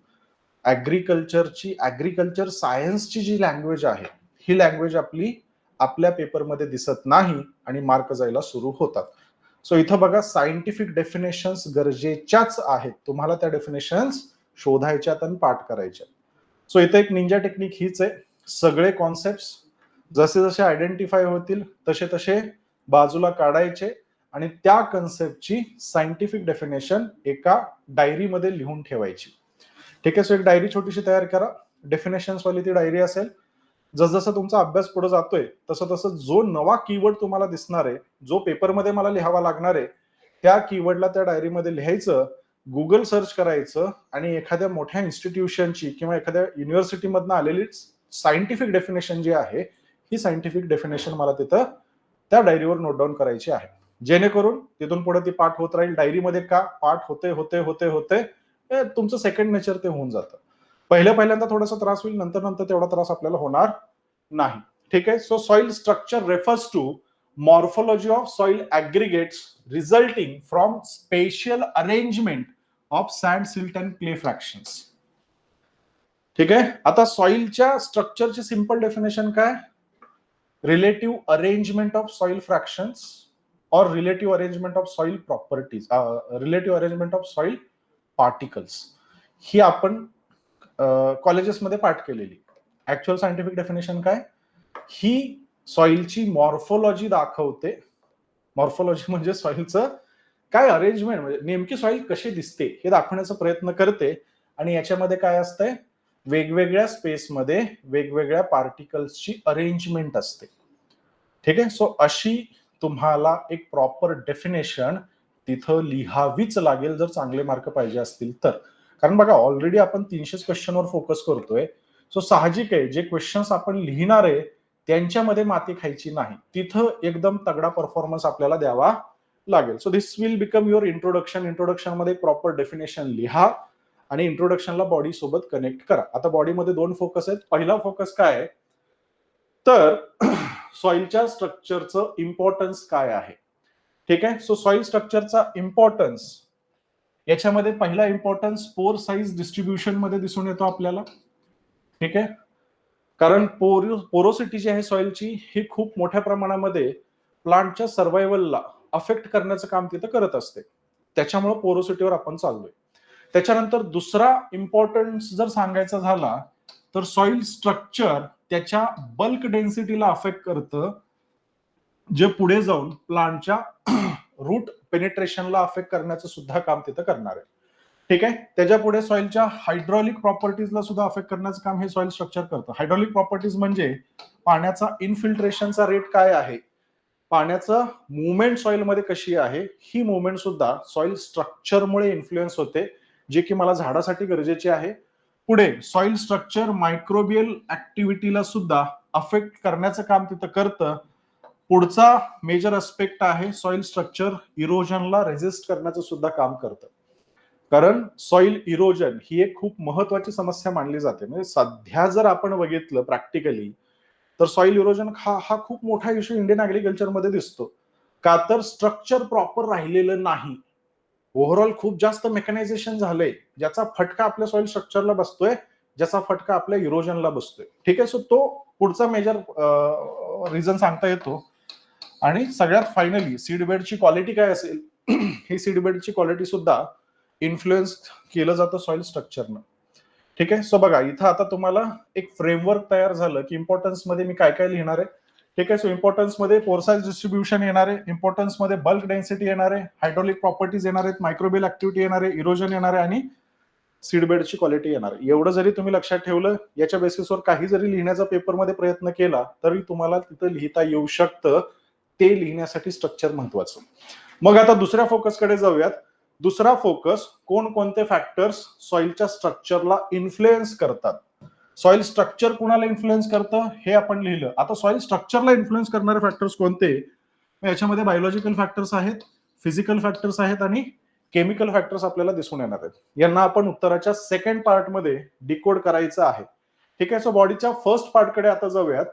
ऍग्रिकल्चर सायन्सची जी लँग्वेज आहे, ही लँग्वेज आपल्या पेपरमध्ये दिसत नाही आणि मार्क जायला सुरू होतात. सो इथं बघा, सायंटिफिक डेफिनेशन्स गरजेच्याच आहेत. तुम्हाला त्या डेफिनेशन्स शोधायच्यात आणि पाठ करायच्या. सो इथं एक निंजा टेक्निक हीच आहे, सगळे कॉन्सेप्ट जसे जसे आयडेंटिफाय होतील तसे तसे बाजूला काढायचे आणि त्या कन्सेप्टची सायंटिफिक डेफिनेशन एका डायरीमध्ये लिहून ठेवायची. ठीक आहे. सो एक डायरी छोटीशी तयार करा, डेफिनेशन्स वाली ती डायरी असेल. जसजसा तुमचा अभ्यास पुढे जातोय तसं तसं जो नवा कीवर्ड तुम्हाला दिसणार आहे, जो पेपरमध्ये मला लिहावा लागणार आहे, त्या कीवर्डला त्या डायरीमध्ये लिहायचं, गुगल सर्च करायचं आणि एखाद्या मोठ्या इन्स्टिट्यूशनची किंवा एखाद्या युनिव्हर्सिटीमधनं आलेली सायंटिफिक डेफिनेशन जी आहे, ही सायंटिफिक डेफिनेशन मला तिथं त्या डायरीवर नोट डाऊन करायची आहे, जेणेकरून तिथून पुढे ती पाठ होत राहील. डायरीमध्ये का पाठ होते होते होते होते तुमचं सेकंड नेचर ते होऊन जातं. पहिल्यांदा थोडासा त्रास होईल, नंतर नंतर तेवढा त्रास आपल्याला होणार नाही. ठीक आहे. So soil structure refers to morphology of soil aggregates resulting from special arrangement of sand, silt and clay fractions. ठीक आहे. आता सॉइलच्या स्ट्रक्चरची सिंपल डेफिनेशन काय, relative arrangement of soil fractions और relative arrangement of soil properties, relative arrangement of soil particles. ही आपण कॉलेजेसमध्ये पाठ केलेली. ऍक्च्युअल सायंटिफिक डेफिनेशन काय, ही सॉइलची मॉर्फोलॉजी दाखवते. मॉर्फोलॉजी म्हणजे सॉइलचं काय अरेंजमेंट, म्हणजे नेमकी सॉइल कशी दिसते हे दाखवण्याचा प्रयत्न करते. आणि याच्यामध्ये काय असतंय, वेगवेगळ्या स्पेसमध्ये वेगवेगळ्या पार्टिकल्सची अरेंजमेंट असते. ठीक आहे. सो अशी तुम्हाला एक प्रॉपर डेफिनेशन तिथं लिहावीच लागेल जर चांगले मार्क पाहिजे असतील तर. कारण बघा, ऑलरेडी आपण 300 क्वेश्चनवर फोकस करतोय. सो साहजिक आहे, जे क्वेश्चन्स आपण लिहिणार आहे त्यांच्यामध्ये माती खायची नाही, तिथं एकदम तगडा परफॉर्मन्स आपल्याला द्यावा लागेल. So this will become your introduction. Introduction मध्ये प्रॉपर डेफिनेशन लिहा आणि इंट्रोडक्शनला बॉडी सोबत कनेक्ट करा. आता बॉडीमध्ये 2 फोकस आहेत. पहिला फोकस काय आहे, तर सॉइलच्या स्ट्रक्चरचं इम्पॉर्टन्स काय आहे. ठीक आहे. सो सॉइल स्ट्रक्चरचा इम्पॉर्टन्स, याच्यामध्ये पहिला इम्पॉर्टन्स पोर साईज डिस्ट्रीब्युशन मध्ये दिसून येतो आपल्याला. ठीक आहे. कारण पोरोसिटी जी आहे सॉइलची, ही खूप मोठ्या प्रमाणामध्ये प्लांटच्या सर्व्हायव्हलला अफेक्ट करण्याचं काम तिथं करत असते. त्याच्यामुळे पोरोसिटीवर आपण चाललोय. त्याच्यानंतर दुसरा इम्पॉर्टन्स जर सांगायचा झाला तर सॉइल स्ट्रक्चर त्याच्या बल्क डेन्सिटीला अफेक्ट करतं, जे पुढे जाऊन प्लांटच्या रूट पेनिट्रेशनला अफेक्ट करण्याचं सुद्धा काम तिथं करणार आहे. ठीक आहे. त्याच्या पुढे सॉइलच्या हायड्रॉलिक प्रॉपर्टीजला सुद्धा अफेक्ट करण्याचं काम हे सॉइल स्ट्रक्चर करतं. हायड्रॉलिक प्रॉपर्टीज म्हणजे पाण्याचा इन्फिल्ट्रेशनचा रेट काय आहे, पाण्याचं मुवमेंट सॉइलमध्ये कशी आहे, ही मुवमेंट सुद्धा सॉइल स्ट्रक्चरमुळे इन्फ्लुएन्स होते, जे की मला झाडासाठी गरजेचे आहे. पुढे सॉइल स्ट्रक्चर मायक्रोबियल ऍक्टिव्हिटीला सुद्धा अफेक्ट करण्याचं काम तिथं करतं. पुढचा मेजर अस्पेक्ट आहे सॉइल स्ट्रक्चर इरोजनला रेजिस्ट करण्याचं सुद्धा काम करतं. कारण सॉइल इरोजन ही एक खूप महत्वाची समस्या मानली जाते. म्हणजे सध्या जर आपण बघितलं प्रॅक्टिकली तर सॉइल इरोजन हा खूप मोठा इश्यू इंडियन ऍग्रिकल्चरमध्ये दिसतो. का तर स्ट्रक्चर प्रॉपर राहिलेलं नाही. ओव्हरऑल खूप जास्त मेकॅनायझेशन झालंय, ज्याचा फटका आपल्या सॉइल स्ट्रक्चरला बसतोय, ज्याचा फटका आपल्या इरोजनला बसतोय. ठीक आहे. सो तो पुढचा मेजर रिझन सांगता येतो. आणि सगळ्यात फायनली सीडबेडची क्वालिटी काय असेल, ही सीडबेडची क्वालिटी सुद्धा इन्फ्लुएन्स केलं जातं सॉइल स्ट्रक्चरनं. ठीक आहे. सो बघा इथं आता तुम्हाला एक फ्रेमवर्क तयार झालं की इम्पॉर्टन्स मध्ये मी काय काय लिहिणार आहे. ठीक आहे. सो इम्पॉर्टन्स मध्ये पोर साइज डिस्ट्रीब्युशन येणार आहे, इम्पॉर्टन्स मध्ये बल्क डेन्सिटी येणार आहे, हायड्रॉलिक प्रॉपर्टीज येणार आहेत, मायक्रोबियल ऍक्टिव्हिटी येणार आहे, इरोजन येणार आहे आणि सीडबेडची क्वालिटी येणार आहे. एवढं जरी तुम्ही लक्षात ठेवलं, याच्या बेसिसवर काही जरी लिहिण्याचा पेपरमध्ये प्रयत्न केला तरी तुम्हाला तिथं लिहिता येऊ शकतं. ते लिहिण्यासाठी स्ट्रक्चर महत्वाचं. मग आता दुसऱ्या फोकसकडे जाऊयात. दुसरा फोकस कोणकोणते फॅक्टर्स सॉइलच्या स्ट्रक्चरला इन्फ्लुएन्स करतात. सॉइल स्ट्रक्चर कुणाला इन्फ्लुएन्स करतं हे आपण लिहिलं. आता सॉइल स्ट्रक्चरला इन्फ्लुएन्स करणारे फॅक्टर्स कोणते, याच्यामध्ये बायोलॉजिकल फॅक्टर्स आहेत, फिजिकल फॅक्टर्स आहेत आणि केमिकल फॅक्टर्स आपल्याला दिसून येणार आहेत. यांना आपण उत्तराच्या सेकंड पार्टमध्ये डिकोड करायचं आहे. ठीक आहे. सो बॉडीच्या फर्स्ट पार्टकडे आता जाऊयात.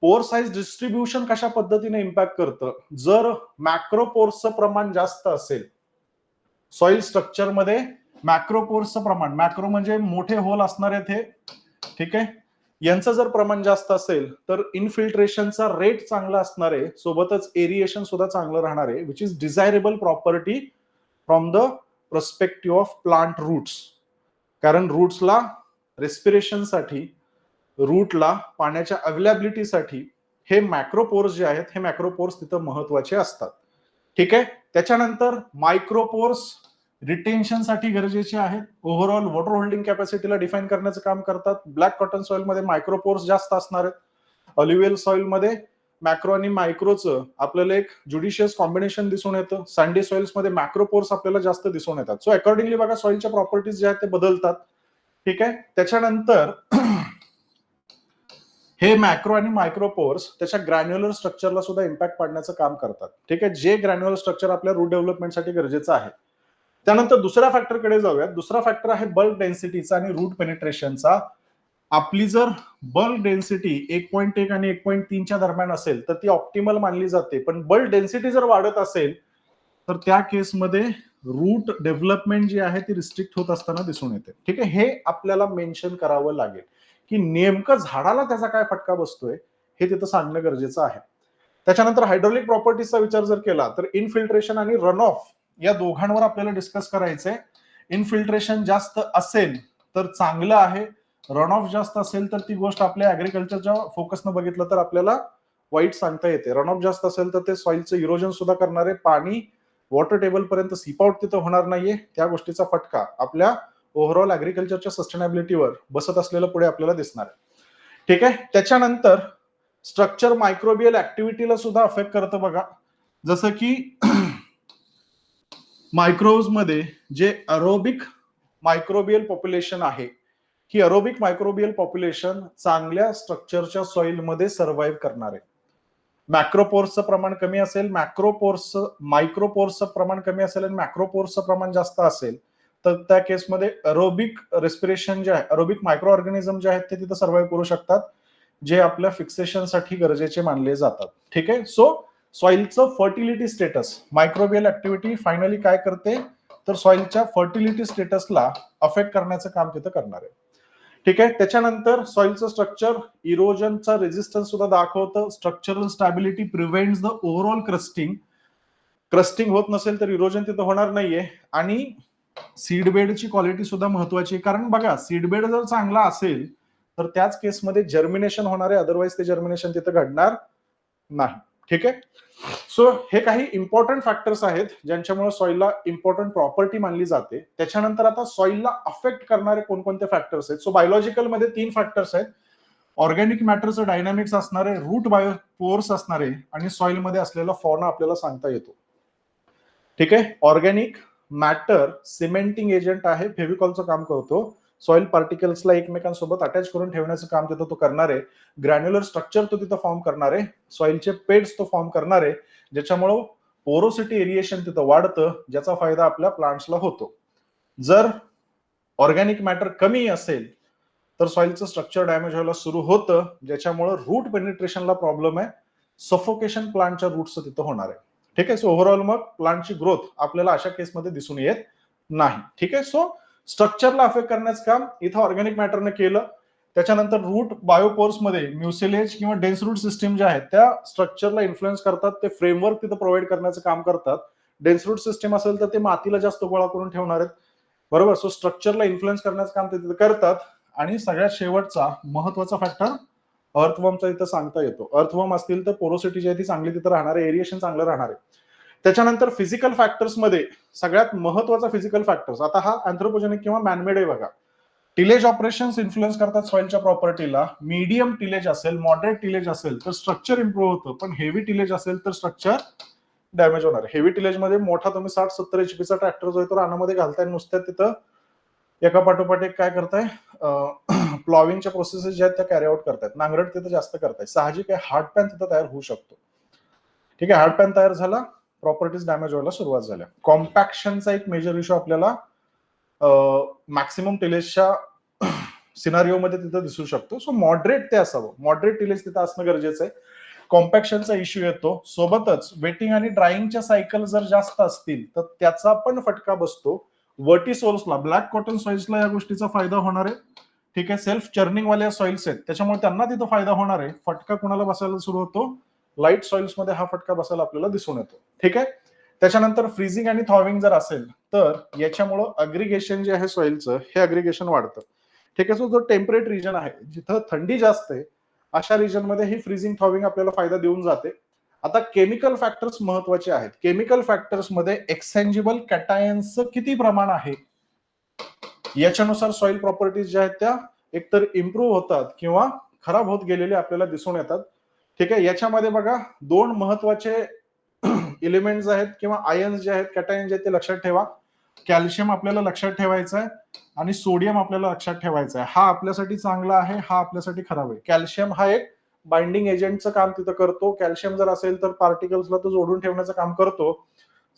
पोर साइज डिस्ट्रीब्युशन कशा पद्धतीने इम्पॅक्ट करतं. जर मॅक्रोपोर्सचं प्रमाण जास्त असेल सॉइल स्ट्रक्चरमध्ये, मॅक्रोपोर्सचं प्रमाण, मॅक्रो म्हणजे मोठे होल असणार आहेत हे, ठीक आहे, यांचं जर प्रमाण जास्त असेल तर इनफिल्ट्रेशनचा रेट चांगला असणार आहे, सोबतच एरिएशन सुद्धा चांगलं राहणार आहे, which is desirable property from the perspective of plant roots. कारण रूट्सला रेस्पिरेशनसाठी, रूटला पाण्याच्या अवेलेबिलिटीसाठी हे मॅक्रोपोर्स जे आहेत, हे मॅक्रोपोर्स तिथं महत्वाचे असतात. ठीक आहे. त्याच्यानंतर मायक्रोपोर्स रिटेन्शनसाठी गरजेचे आहेत. ओव्हरऑल वॉटर होल्डिंग कॅपॅसिटीला डिफाईन करण्याचं काम करतात. ब्लॅक कॉटन सॉइल मध्ये मायक्रोपोर्स जास्त असणार आहेत. ऑलिव्हियल सॉइल मध्ये मॅक्रो आणि मायक्रोचं आपल्याला एक ज्युडिशियस कॉम्बिनेशन दिसून येतं. सँडी सॉइल्स मध्ये मॅक्रोपोर्स आपल्याला जास्त दिसून येतात. सो अकॉर्डिंगली बघा सॉइलच्या प्रॉपर्टीज जे आहेत ते बदलतात. ठीक आहे. त्याच्यानंतर हे मॅक्रो आणि मायक्रोपोर्स त्याच्या ग्रॅन्युलर स्ट्रक्चरला सुद्धा इम्पॅक्ट पाडण्याचं काम करतात. ठीक आहे. जे ग्रॅन्युलर स्ट्रक्चर आपल्या रूट डेव्हलपमेंटसाठी गरजेचं आहे. त्यानंतर दुसऱ्या फॅक्टरकडे जाऊयात. दुसरा फॅक्टर आहे बल्क डेन्सिटीचा आणि रूट पेनिट्रेशनचा. आपली जर बल्क डेन्सिटी 1.1 आणि 1.3च्या दरम्यान असेल तर ती ऑप्टिमल मानली जाते. पण बल्क डेन्सिटी जर वाढत असेल तर त्या केसमध्ये रूट डेव्हलपमेंट जी आहे ती रिस्ट्रिक्ट होत असताना दिसून येते. ठीक आहे. हे आपल्याला मेन्शन करावं लागेल की नेमकं झाडाला त्याचा काय फटका बसतोय हे तिथं सांगणं गरजेचं आहे. त्याच्यानंतर हायड्रॉलिक प्रॉपर्टीजचा विचार जर केला तर इनफिल्ट्रेशन आणि रन ऑफ या दोघांवर आपल्याला डिस्कस करायचंय. इनफिल्ट्रेशन जास्त असेल तर चांगलं आहे, रन ऑफ जास्त असेल तर ती गोष्ट आपल्या ऍग्रिकल्चरच्या फोकसनं बघितलं तर आपल्याला वाईट सांगता येते. रन ऑफ जास्त असेल तर ते सॉइलचं इरोजन सुद्धा करणार आहे, पाणी वॉटर टेबल पर्यंत सीप आउट तिथं होणार नाहीये. त्या गोष्टीचा फटका आपल्या ओव्हरऑल ऍग्रिकल्चरच्या सस्टेनेबिलिटीवर बसत असलेलं पुढे आपल्याला दिसणार आहे. ठीक आहे. त्याच्यानंतर स्ट्रक्चर मायक्रोबियल ऍक्टिव्हिटीला सुद्धा अफेक्ट करतं बघा. जसं की मायक्रोव्ज मध्ये जे अरोबिक मायक्रोबियल पॉप्युलेशन आहे, ही अरोबिक मायक्रोबियल पॉप्युलेशन चांगल्या स्ट्रक्चरच्या सॉइलमध्ये सर्व्हाइव्ह करणार आहे. मॅक्रोपोर्सचं प्रमाण कमी असेल, मायक्रोपोर्सचं प्रमाण कमी असेल आणि मॅक्रोपोर्सचं प्रमाण जास्त असेल तर त्या केसमध्ये अरोबिक रेस्पिरेशन जे आहे, अरोबिक मायक्रो ऑर्गॅनिझम जे आहेत ते तिथे सर्व्हाइव्ह करू शकतात, जे आपल्या फिक्सेशनसाठी गरजेचे मानले जातात. ठीक आहे. सो सॉइलचं fertility status, microbial activity finally काय करते तर सॉइलच्या फर्टिलिटी स्टेटसला अफेक्ट करण्याचं काम तिथं करणार आहे. ठीक आहे. त्याच्यानंतर सॉइलचं स्ट्रक्चर इरोजनचा रेजिस्टन्स सुद्धा दाखवतं. Structural stability prevents the overall crusting. Crusting होत नसेल तर इरोजन तिथं होणार नाहीये आणि सीड बेडची क्वालिटी सुद्धा महत्वाची आहे, कारण बघा सीड बेड जर चांगला असेल तर त्याच केसमध्ये जर्मिनेशन होणार आहे, अदरवाईज ते जर्मिनेशन तिथे घडणार नाही. ठीक आहे. सो हे काही इम्पॉर्टंट फॅक्टर्स आहेत ज्यांच्यामुळे सॉइलला इम्पॉर्टंट प्रॉपर्टी मानली जाते. त्याच्यानंतर आता सॉइलला अफेक्ट करणारे कोणकोणते फॅक्टर्स आहेत. सो बायोलॉजिकल मध्ये 3 फॅक्टर्स आहेत. ऑर्गॅनिक मॅटरचं डायनामिक्स असणारे, रूट बायो पोर्स असणारे आणि सॉइल मध्ये असलेला फॉना आपल्याला सांगता येतो. ठीक आहे. ऑर्गॅनिक मॅटर सिमेंटिंग एजंट आहे, फेविकॉलचं काम करतो. सॉइल पार्टिकल्सला एकमेकांसोबत अटॅच करून ठेवण्याचं काम तिथं तो करणार आहे. ग्रॅन्युलर स्ट्रक्चर तो तिथं फॉर्म करणार आहे. सॉइलचे पेड्स तो फॉर्म करणार आहे, ज्याच्यामुळं पोरोसिटी एरिएशन तिथं वाढतं, ज्याचा फायदा आपल्या प्लांट्सला होतो. जर ऑर्गॅनिक मॅटर कमी असेल तर सॉइलचं स्ट्रक्चर डॅमेज व्हायला सुरू होतं, ज्याच्यामुळं रूट पेनिट्रेशनला प्रॉब्लेम आहे. सफोकेशन प्लांटच्या रूटचं तिथं होणार आहे. ठीक आहे. सो ओव्हरऑल मग प्लांटची ग्रोथ आपल्याला अशा केसमध्ये दिसून येत नाही. ठीक आहे. सो स्ट्रक्चरला अफेक्ट करण्याचं काम इथं ऑर्गॅनिक मॅटरने केलं. त्याच्यानंतर रूट बायोपोर्समध्ये म्युसिलेज किंवा डेन्स रूट सिस्टीम ज्या आहेत त्या स्ट्रक्चरला इन्फ्लुएन्स करतात, ते फ्रेमवर्क तिथं प्रोव्हाइड करण्याचं काम करतात. डेन्स रूट सिस्टीम असेल तर ते मातीला जास्त गोळा करून ठेवणार आहेत. बरोबर. सो स्ट्रक्चरला इन्फ्लुएन्स करण्याचं काम ते तिथं करतात. आणि सगळ्यात शेवटचा महत्वाचा फॅक्टर अर्थवॉर्मचा इथं सांगता येतो. अर्थवॉर्म असतील तर पोरोसिटी जी आहे ती चांगली तिथं राहणार आहे, एरिएशन चांगलं राहणार आहे. त्याच्यानंतर फिजिकल फॅक्टर्स मध्ये सगळ्यात महत्वाचा फिजिकल फॅक्टर्स, आता हा अँथ्रोपोजेनिक किंवा मॅनमेड आहे बघा. टिलेज ऑपरेशन्स इन्फ्लुएन्स करतात सॉइलच्या प्रॉपर्टीला. मीडियम टिलेज असेल, मॉडरेट टिलेज असेल तर स्ट्रक्चर इम्प्रूव्ह होतं, पण हेवी टिलेज असेल तर स्ट्रक्चर डॅमेज होणार. हेवी टिलेज मध्ये मोठा तुम्ही 60-70 एचपीचा ट्रॅक्टर जो आहे तो रानामध्ये घालताय, नुसत्या तिथं एका पाठोपाठ एक काय करताय, प्लॉविंगच्या प्रोसेसेस ज्या आहेत त्या कॅरी आउट करतायत, नांगरट तिथं जास्त करताय, साहजिक आहे हार्ड पॅन तिथं तयार होऊ शकतो. ठीक आहे. हार्ड पॅन तयार झाला, प्रॉपर्टीज डॅमेज व्हायला सुरुवात झाल्या. कॉम्पॅक्शनचा एक मेजर इश्यू आपल्याला मॅक्सिमम टिलेजच्या सिनारिओ मध्ये तिथं दिसू शकतो. सो मॉडरेट ते असावं, मॉडरेट टिलेज तिथं असणं गरजेचं आहे. कॉम्पॅक्शनचा इश्यू येतो. सोबतच वेटिंग आणि ड्राईंगच्या सायकल जर जास्त असतील तर त्याचा पण फटका बसतो. वर्टी सोर्सला, ब्लॅक कॉटन सॉइल्सला या गोष्टीचा फायदा होणार आहे. ठीक आहे. सेल्फ चर्निंग वाले सॉइल्स आहेत त्याच्यामुळे त्यांना तिथं फायदा होणार आहे. फटका कुणाला बसायला सुरू होतो, लाईट सॉइल्स मध्ये हा फटका बसायला आपल्याला दिसून येतो. ठीक आहे. त्याच्यानंतर फ्रीजिंग आणि थॉविंग जर असेल तर याच्यामुळं अग्रिगेशन जे आहे सॉइलचं, हे अग्रिगेशन वाढतं. ठीक आहे. सो जो टेम्परेट रिजन आहे, जिथं थंडी जास्त आहे, अशा रिजन मध्ये ही फ्रीजिंग थॉविंग आपल्याला फायदा देऊन जाते. आता केमिकल फॅक्टर्स महत्वाचे आहेत. केमिकल फॅक्टर्स मध्ये एक्सचेंजेबल कॅटायन्सचं किती प्रमाण आहे याच्यानुसार सॉइल प्रॉपर्टीज ज्या आहेत त्या एकतर इम्प्रूव्ह होतात किंवा खराब होत गेलेले आपल्याला दिसून येतात. ठीक आहे. याच्यामध्ये बघा 2 महत्वाचे एलिमेंट्स आहेत किंवा आयन्स जे आहेत, कॅटायन जे आहेत ते लक्षात ठेवा. कॅल्शियम आपल्याला लक्षात ठेवायचं आहे आणि सोडियम आपल्याला लक्षात ठेवायचं आहे. हा आपल्यासाठी चांगला आहे, हा आपल्यासाठी खराब आहे. कॅल्शियम हा एक बाइंडिंग एजंटचं काम तिथं करतो. कॅल्शियम जर असेल तर पार्टिकल्सला तो जोडून ठेवण्याचं काम करतो.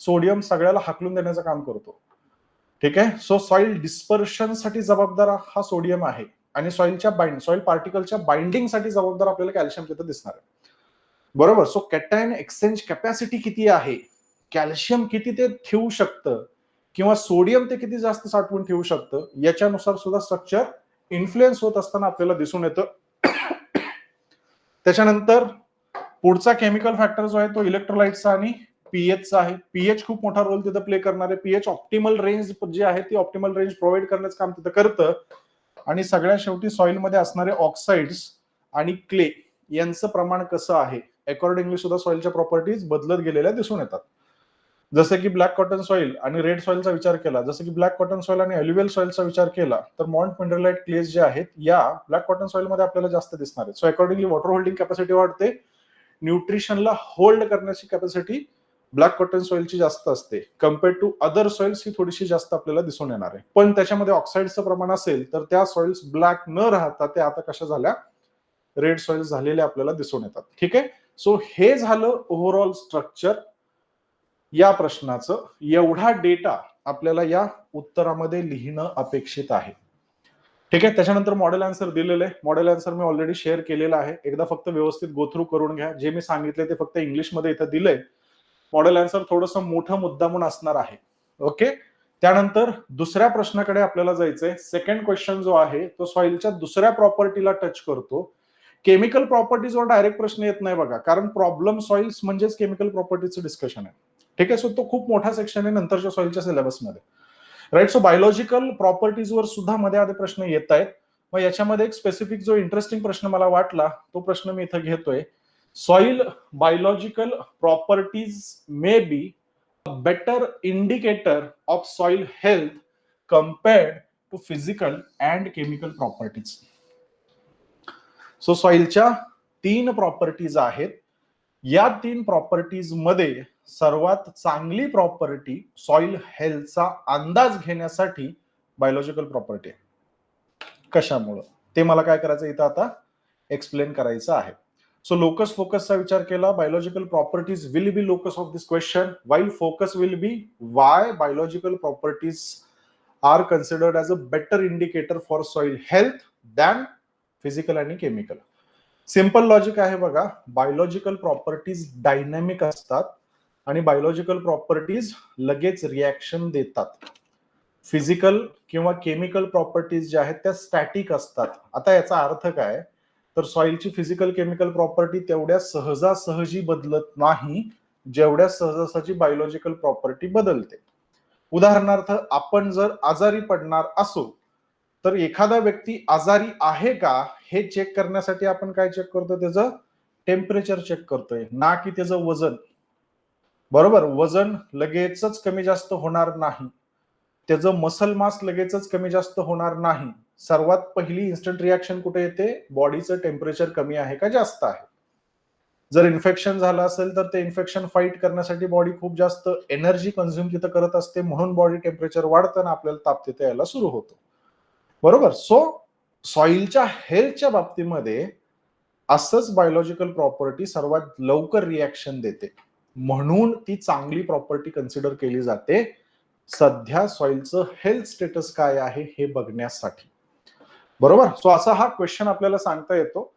सोडियम सगळ्याला हाकलून देण्याचं काम करतो. ठीक आहे. सो सॉइल डिस्पर्शनसाठी जबाबदार हा सोडियम आहे आणि सॉइल पार्टिकलच्या बाइंडिंगसाठी जबाबदार आपल्याला कॅल्शियम तिथं दिसणार आहे. बरोबर. सो कॅटायन एक्सचेंज कॅपॅसिटी किती आहे, कॅल्शियम किती ते ठेवू शकतं किंवा सोडियम ते किती जास्त साठवून ठेवू शकतं, याच्यानुसार सुद्धा स्ट्रक्चर इन्फ्लुएन्स होत असताना आपल्याला दिसून येतं. त्याच्यानंतर पुढचा केमिकल फॅक्टर जो आहे तो इलेक्ट्रोलाइटचा आणि पीएचचा आहे. पीएच खूप मोठा रोल तिथं प्ले करणार आहे. पीएच ऑप्टिमल रेंज जी आहे ती ऑप्टिमल रेंज प्रोव्हाइड करण्याचं काम तिथं करतं. आणि सगळ्यात शेवटी सॉइलमध्ये असणारे ऑक्साइड्स आणि क्ले यांचं प्रमाण कसं आहे, अकॉर्डिंगली सुद्धा सॉइलच्या प्रॉपर्टीज बदलत गेलेल्या दिसून येतात. जसं की ब्लॅक कॉटन सॉइल आणि रेड सॉइलचा विचार केला, जसं की ब्लॅक कॉटन सॉइल आणि अल्युवियल सॉइलचा विचार केला तर मॉन्ट मिनरलाइट क्लेज जे आहेत या ब्लॅक कॉटन सॉइल मध्ये आपल्याला जास्त दिसणार आहेत. So accordingly water holding capacity वाढते, न्यूट्रिशनला होल्ड करण्याची कॅपॅसिटी ब्लॅक कॉटन सॉइलची जास्त असते. कम्पेअर टू अदर सॉइल्स ही थोडीशी जास्त आपल्याला दिसून येणार आहे. पण त्याच्यामध्ये ऑक्साइडचं प्रमाण असेल तर त्या सॉइल्स ब्लॅक न राहता त्या आता कशा झाल्या, रेड सॉइल्स झालेले आपल्याला दिसून येतात. ठीक आहे. सो हे झालं ओव्हरऑल स्ट्रक्चर या प्रश्नाचं. एवढा डेटा आपल्याला या उत्तरामध्ये लिहिणं अपेक्षित आहे. ठीक आहे. त्याच्यानंतर मॉडेल आन्सर दिलेलं आहे. मॉडेल आन्सर मी ऑलरेडी शेअर केलेला आहे. एकदा फक्त व्यवस्थित गो थ्रू करून घ्या. जे मी सांगितले ते फक्त इंग्लिशमध्ये इथं दिलंय. मॉडेल आन्सर थोडंसं मोठं मुद्दामून असणार आहे. ओके. त्यानंतर दुसऱ्या प्रश्नाकडे आपल्याला जायचंय. सेकंड क्वेश्चन जो आहे तो सॉइलच्या दुसऱ्या प्रॉपर्टीला टच करतो. केमिकल प्रॉपर्टीजवर डायरेक्ट प्रश्न येत नाही बघा, कारण प्रॉब्लेम सॉइल्स म्हणजेच केमिकल प्रॉपर्टीचं डिस्कशन आहे. ठीक आहे. सो तो खूप मोठा सेक्शन आहे नंतरच्या सॉइलच्या सिलेबसमध्ये. राईट. सो बायोलॉजिकल प्रॉपर्टीजवर सुद्धा मध्ये आधी प्रश्न येत आहेत. मग याच्यामध्ये एक स्पेसिफिक जो इंटरेस्टिंग प्रश्न मला वाटला तो प्रश्न मी इथं घेतोय. Soil biological properties may be better indicator of soil health compared to physical and chemical properties. So सॉइलच्या 3 प्रॉपर्टीज आहेत. या 3 प्रॉपर्टीज मध्ये सर्वात चांगली प्रॉपर्टी सॉइल हेल्थचा अंदाज घेण्यासाठी बायोलॉजिकल प्रॉपर्टी आहे. कशामुळे ते मला काय करायचं इथं आता एक्सप्लेन करायचं आहे. सो लोकस फोकसचा विचार केला. Biological properties will be locus of this question, while focus will be why biological properties are considered as a better indicator for soil health than physical आणि केमिकल. सिंपल लॉजिक आहे बघा. Biological properties dynamic असतात आणि biological properties लगेच reaction देतात. Physical किंवा chemical properties ज्या आहेत त्या स्टॅटिक असतात. आता याचा अर्थ काय, तर सॉइलची फिजिकल केमिकल प्रॉपर्टी तेवढ्या सहजासहजी बदलत नाही जेवढ्या सहजासहजी बायोलॉजिकल प्रॉपर्टी बदलते. उदाहरणार्थ आपण जर आजारी पडणार असो तर एखादा व्यक्ती आजारी आहे का हे चेक करण्यासाठी आपण काय चेक करतो, त्याचं टेम्परेचर चेक करतोय, ना की त्याचं वजन. बरोबर. वजन लगेचच कमी जास्त होणार नाही, त्याचं मसल मास लगेचच कमी जास्त होणार नाही. सर्वात पहिली इन्स्टंट रिॲक्शन कुठे येते, बॉडीचं टेम्परेचर कमी आहे का जास्त आहे. जर इन्फेक्शन झालं असेल तर ते इन्फेक्शन फाईट करण्यासाठी बॉडी खूप जास्त एनर्जी कन्झ्युम तिथं करत असते, म्हणून बॉडी टेम्परेचर वाढतं आणि आपल्याला ताप तिथे यायला सुरू होतो. बरोबर. सो सॉइलच्या हेल्थच्या बाबतीमध्ये असंच बायोलॉजिकल प्रॉपर्टी सर्वात लवकर रिॲक्शन देते, म्हणून ती चांगली प्रॉपर्टी कन्सिडर केली जाते सध्या सॉइलचं हेल्थ स्टेटस काय आहे हे बघण्यासाठी. बरोबर. सो असा हा क्वेश्चन आपल्याला सांगता येतो.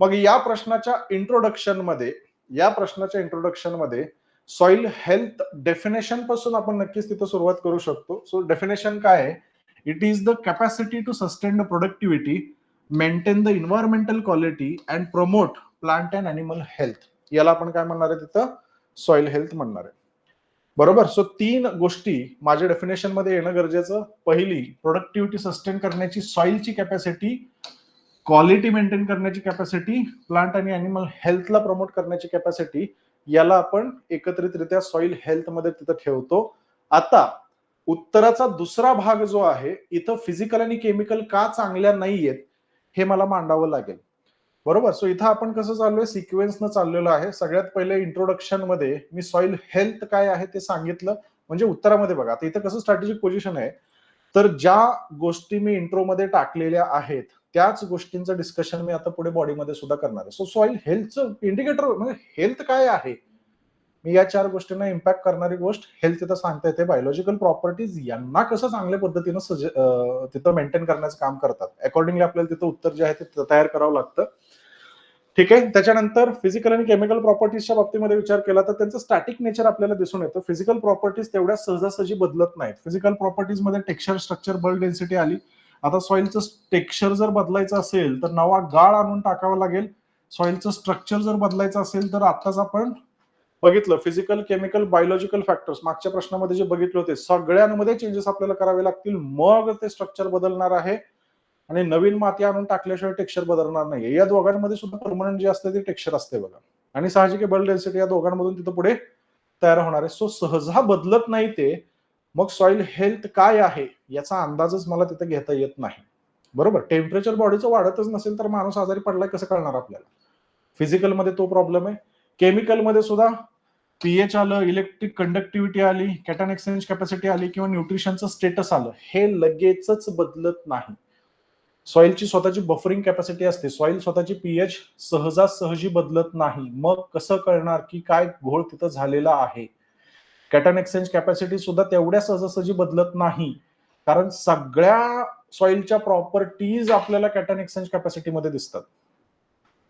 मग या प्रश्नाच्या इंट्रोडक्शन मध्ये सॉइल हेल्थ डेफिनेशन पासून आपण नक्कीच तिथं सुरुवात करू शकतो. सो डेफिनेशन काय आहे, it is the capacity to sustain the productivity, maintain the environmental quality and promote plant and animal health. याला आपण काय म्हणणार आहे तिथं, सॉइल हेल्थ म्हणणार आहे. बरोबर. सो 3 गोष्टी माझ्या डेफिनेशन मध्ये येणं गरजेचं. पहिली, प्रोडक्टिव्हिटी सस्टेन करण्याची सॉइलची कॅपॅसिटी, क्वालिटी मेंटेन करण्याची कॅपॅसिटी, प्लांट आणि अॅनिमल हेल्थला प्रमोट करण्याची कॅपॅसिटी, याला आपण एकत्रितरित्या सॉइल हेल्थ मध्ये तिथं ठेवतो. आता उत्तराचा दुसरा भाग जो आहे, इथं फिजिकल आणि केमिकल का चांगल्या नाहीयेत हे मला मांडावं लागेल. बरोबर. सो इथं आपण कसं चाललोय, सिक्वेन्सनं चाललेलं आहे. सगळ्यात पहिले इंट्रोडक्शन मध्ये मी सॉइल हेल्थ काय आहे ते सांगितलं, म्हणजे उत्तरामध्ये बघा आता इथं कसं स्ट्रॅटेजिक पोझिशन आहे, तर ज्या गोष्टी मी इंट्रोमध्ये टाकलेल्या आहेत त्याच गोष्टींचं डिस्कशन मी आता पुढे बॉडीमध्ये सुद्धा करणार आहे. सो सॉइल हेल्थचं इंडिकेटर म्हणजे हेल्थ काय आहे, मी या 4 गोष्टींना इम्पॅक्ट करणारी गोष्ट हेल्थ तिथं सांगता येते. बायोलॉजिकल प्रॉपर्टीज यांना कसं चांगल्या पद्धतीनं तिथं मेंटेन करण्याचं काम करतात, अकॉर्डिंगली आपल्याला तिथं उत्तर जे आहे ते तयार करावं लागतं. ठीक आहे. त्याच्यानंतर फिजिकल आणि केमिकल प्रॉपर्टीजच्या बाबतीमध्ये विचार केला तर त्यांचं स्टॅटिक नेचर आपल्याला दिसून येतं. फिजिकल प्रॉपर्टीज तेवढ्या सहजासहजी बदलत नाहीत. फिजिकल प्रॉपर्टीज मध्ये टेक्स्चर, स्ट्रक्चर, बल्क डेन्सिटी आली. आता सॉइलचं टेक्स्चर जर बदलायचं असेल तर नवा गाळ आणून टाकावा लागेल. सॉइलचं स्ट्रक्चर जर बदलायचं असेल तर आताच आपण बघितलं फिजिकल, केमिकल, बायोलॉजिकल फॅक्टर्स मागच्या प्रश्नामध्ये जे बघितले होते सगळ्यांमध्ये चेंजेस आपल्याला करावे लागतील, मग ते स्ट्रक्चर बदलणार आहे. आणि नवीन माती आणून टाकल्याशिवाय टेक्स्चर बदलणार नाही. या दोघांमध्ये सुद्धा परमनंट जे असते ते टेक्स्चर असते बघा, आणि साहजिक बल्क डेन्सिटी या दोघांमधून तिथं पुढे तयार होणार आहे. सो सहजा बदलत नाही ते, मग सॉइल हेल्थ काय आहे याचा अंदाजच मला तिथे घेता येत नाही. बरोबर. टेम्परेचर बॉडीचं वाढतच नसेल तर माणूस आजारी पडलाय कसं कळणार आपल्याला. फिजिकल मध्ये तो प्रॉब्लेम आहे. केमिकल मध्ये सुद्धा पीएच आलं, इलेक्ट्रिक कंडक्टिव्हिटी आली, कॅटन एक्सचेंज कॅपॅसिटी आली किंवा न्यूट्रिशनचं स्टेटस आलं, हे लगेचच बदलत नाही. सॉइलची स्वतःची बफरिंग कॅपॅसिटी असते. सॉइल स्वतःची पीएच सहजासहजी बदलत नाही. मग कसं कळणार की काय घोळ तिथं झालेला आहे. कॅटन एक्सचेंज कॅपॅसिटी सुद्धा तेवढ्या सहजासहजी बदलत नाही, कारण सगळ्या सॉइलच्या प्रॉपर्टीज आपल्याला कॅटन एक्सचेंज कॅपॅसिटी मध्ये दिसतात.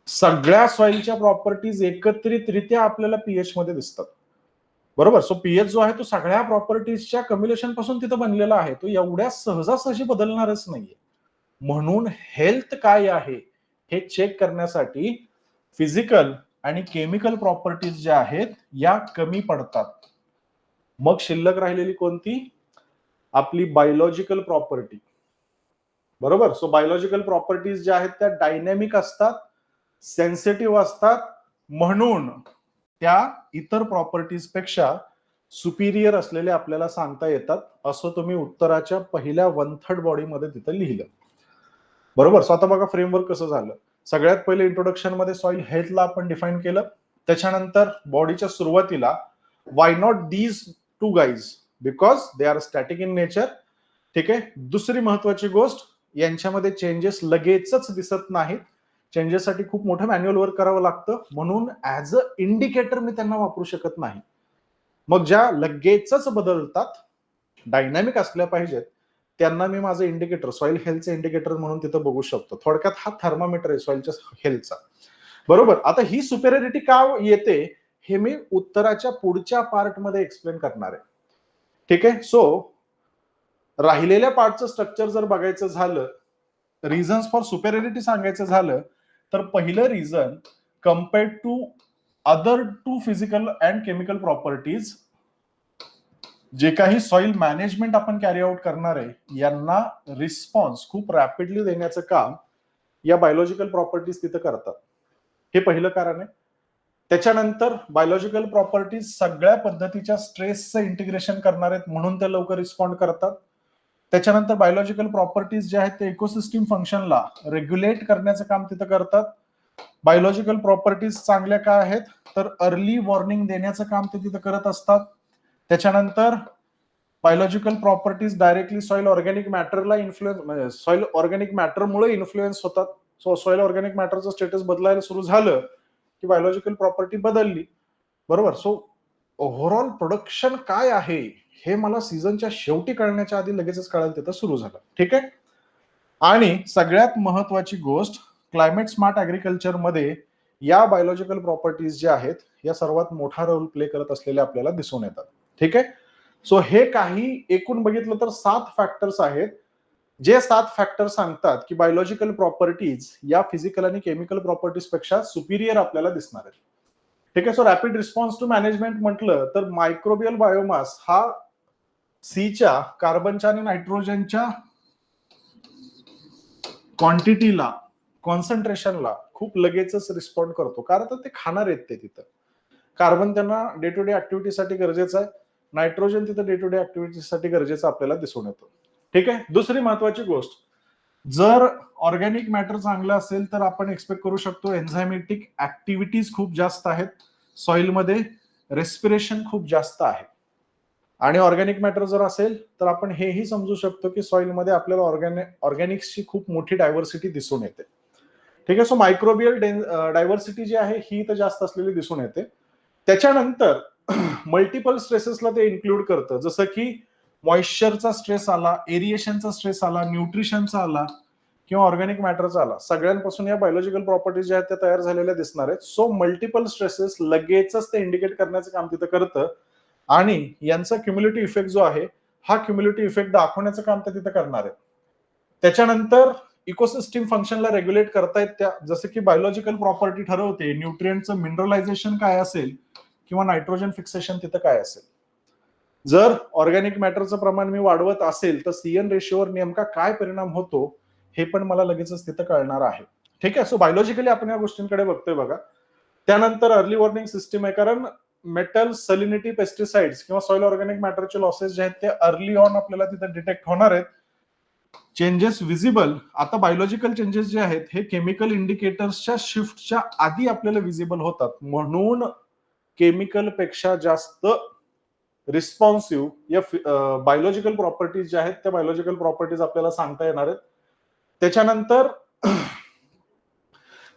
सगळ्या सॉइलच्या प्रॉपर्टीज एकत्रितरित्या आपल्याला पीएच मध्ये दिसतात. बरोबर. सो पीएच जो आहे तो सगळ्या प्रॉपर्टीजच्या कम्युलेशन पासून तिथं बनलेला आहे, तो एवढ्या सहजासहजी बदलणारच नाहीये. म्हणून हेल्थ काय आहे हे चेक करण्यासाठी फिजिकल आणि केमिकल प्रॉपर्टीज ज्या आहेत या कमी पडतात. मग शिल्लक राहिलेली कोणती, आपली बायोलॉजिकल प्रॉपर्टी, बरोबर. सो बायोलॉजिकल प्रॉपर्टीज ज्या आहेत त्या डायनॅमिक असतात, सेन्सिटिव्ह असतात, म्हणून त्या इतर प्रॉपर्टीज पेक्षा सुपिरियर असलेले आपल्याला सांगता येतात, असं तुम्ही उत्तराच्या पहिल्या 1/3 बॉडीमध्ये तिथं लिहिलं, बरोबर. सो आता बघा फ्रेमवर्क कसं झालं. सगळ्यात पहिले इंट्रोडक्शन मध्ये सॉइल हेल्थला आपण डिफाईन केलं. त्याच्यानंतर बॉडीच्या सुरुवातीला why not these two guys, because they are static in nature. ठीक आहे. दुसरी महत्वाची गोष्ट, यांच्यामध्ये चेंजेस लगेचच दिसत नाहीत. चेंजेससाठी खूप मोठं मॅन्युअल वर्क करावं लागतं, म्हणून ऍज अ इंडिकेटर मी त्यांना वापरू शकत नाही. मग ज्या लगेचच बदलतात, डायनॅमिक असल्या पाहिजेत, त्यांना मी माझं इंडिकेटर, सॉइल हेल्थचं इंडिकेटर म्हणून तिथं बघू शकतो. थोडक्यात हा थर्मामीटर आहे सॉइलच्या हेल्थचा, बरोबर. आता ही सुपेरियरिटी का येते हे मी उत्तराच्या पुढच्या पार्टमध्ये एक्सप्लेन करणार आहे. ठीक आहे. सो राहिलेल्या पार्टचं स्ट्रक्चर जर बघायचं झालं, रिझन्स फॉर सुपेरियरिटी सांगायचं झालं, तर पहिलं reason, compared to other two physical and chemical properties, जे काही सॉइल मॅनेजमेंट आपण कॅरी आउट करणार आहे यांना रिस्पॉन्स खूप रॅपिडली देण्याचं काम या बायोलॉजिकल प्रॉपर्टीज तिथं करतात. हे पहिलं कारण आहे. त्याच्यानंतर बायोलॉजिकल प्रॉपर्टीज सगळ्या पद्धतीच्या स्ट्रेसचं इंटिग्रेशन करणार आहेत, म्हणून ते लवकर रिस्पॉन्ड करतात. त्याच्यानंतर बायोलॉजिकल प्रॉपर्टीज जे आहेत ते इकोसिस्टीम फंक्शनला रेग्युलेट करण्याचं काम तिथं करतात. बायोलॉजिकल प्रॉपर्टीज चांगल्या काय आहेत, तर अर्ली वॉर्निंग देण्याचं काम ते तिथं करत असतात. त्याच्यानंतर biological properties directly soil organic मॅटरला इन्फ्लुएन्स, म्हणजे सॉइल ऑर्गॅनिक मॅटरमुळे इन्फ्लुएन्स होतात. सो सॉइल ऑर्गॅनिक मॅटरचं स्टेटस बदलायला सुरू झालं की बायोलॉजिकल प्रॉपर्टी बदलली, बरोबर. सो ओव्हरऑल प्रोडक्शन काय आहे हे मला सीझनच्या शेवटी कळण्याच्या आधी लगेचच कळायला तिथं सुरू झालं. ठीक आहे. आणि सगळ्यात महत्वाची गोष्ट, क्लायमेट स्मार्ट ऍग्रिकल्चर मध्ये या बायोलॉजिकल प्रॉपर्टीज ज्या आहेत या सर्वात मोठा रोल प्ले करत असलेल्या आपल्याला दिसून येतात. ठीक आहे. सो हे काही एकूण बघितलं तर 7 फॅक्टर्स आहेत, जे 7 फॅक्टर सांगतात की बायोलॉजिकल प्रॉपर्टीज या फिजिकल आणि केमिकल प्रॉपर्टीज पेक्षा सुपिरियर आपल्याला दिसणार आहेत. ठीक आहे. So rapid response to management म्हटलं तर मायक्रोबियल बायोमास हा सीच्या, कार्बनच्या आणि नायट्रोजनच्या क्वांटिटीला, कॉन्सन्ट्रेशनला खूप लगेचच रिस्पॉन्ड करतो, कारण ते खाणार आहेत ते तिथं. कार्बन त्यांना डे टू डे ऍक्टिव्हिटीसाठी गरजेचं आहे, नायट्रोजन तिथं डे टू डे ऍक्टिव्हिटीसाठी गरजेचं आपल्याला दिसून येतो. ठीक आहे. दुसरी महत्वाची गोष्ट, जर ऑर्गॅनिक मॅटर चांगलं असेल तर आपण एक्सपेक्ट करू शकतो एन्झायमॅटिक ऍक्टिव्हिटीज खूप जास्त आहेत सॉइलमध्ये, रेस्पिरेशन खूप जास्त आहे. आणि ऑर्गॅनिक मॅटर जर असेल तर आपण हेही समजू शकतो की सॉइलमध्ये आपल्याला ऑर्गॅनिक्सची खूप मोठी डायव्हर्सिटी दिसून येते. ठीक आहे. सो मायक्रोबियल डायव्हर्सिटी जी आहे ही तर जास्त असलेली दिसून येते. त्याच्यानंतर मल्टिपल स्ट्रेसेसला ते इन्क्लूड करतं, जसं की मॉइश्चरचा स्ट्रेस आला, एरिएशनचा स्ट्रेस आला, न्यूट्रिशनचा आला किंवा ऑर्गॅनिक मॅटरचा आला, सगळ्यांपासून या बायोलॉजिकल प्रॉपर्टीज ज्या आहेत त्या तयार झालेल्या दिसणार आहेत. सो मल्टिपल स्ट्रेसेस लगेचच ते इंडिकेट करण्याचं काम तिथं करतं आणि यांचा क्युम्युलेटिव्ह इफेक्ट जो आहे हा क्युम्युलेटिव्ह इफेक्ट दाखवण्याचं काम ते तिथं करणार आहे. त्याच्यानंतर इकोसिस्टीम फंक्शनला रेग्युलेट करतायत त्या, जसं की बायोलॉजिकल प्रॉपर्टी ठरवते न्यूट्रिएंटचं मिनरलायझेशन काय असेल किंवा नायट्रोजन फिक्सेशन तिथं काय असेल. जर ऑर्गॅनिक मॅटरचं प्रमाण मी वाढवत असेल तर सीएन रेशिओवर नेमका काय परिणाम होतो हे पण मला लगेचच तिथं कळणार आहे. ठीक आहे. सो बायोलॉजिकली आपण या गोष्टींकडे बघतोय बघा. त्यानंतर अर्ली वॉर्निंग सिस्टीम आहे, कारण मेटल, सलिनिटी, पेस्टिसाइड्स किंवा सॉइल ऑर्गॅनिक मॅटरचे लॉसेस जे आहेत ते अर्ली ऑन आपल्याला तिथे डिटेक्ट होणार आहेत. चेंजेस विजिबल, आता बायोलॉजिकल चेंजेस जे आहेत हे केमिकल इंडिकेटर्सच्या शिफ्टच्या आधी आपल्याला विजिबल होतात, म्हणून केमिकल पेक्षा जास्त रिस्पॉन्सिव्ह या बायोलॉजिकल प्रॉपर्टीज ज्या आहेत त्या बायोलॉजिकल प्रॉपर्टीज आपल्याला सांगता येणार आहेत. त्याच्यानंतर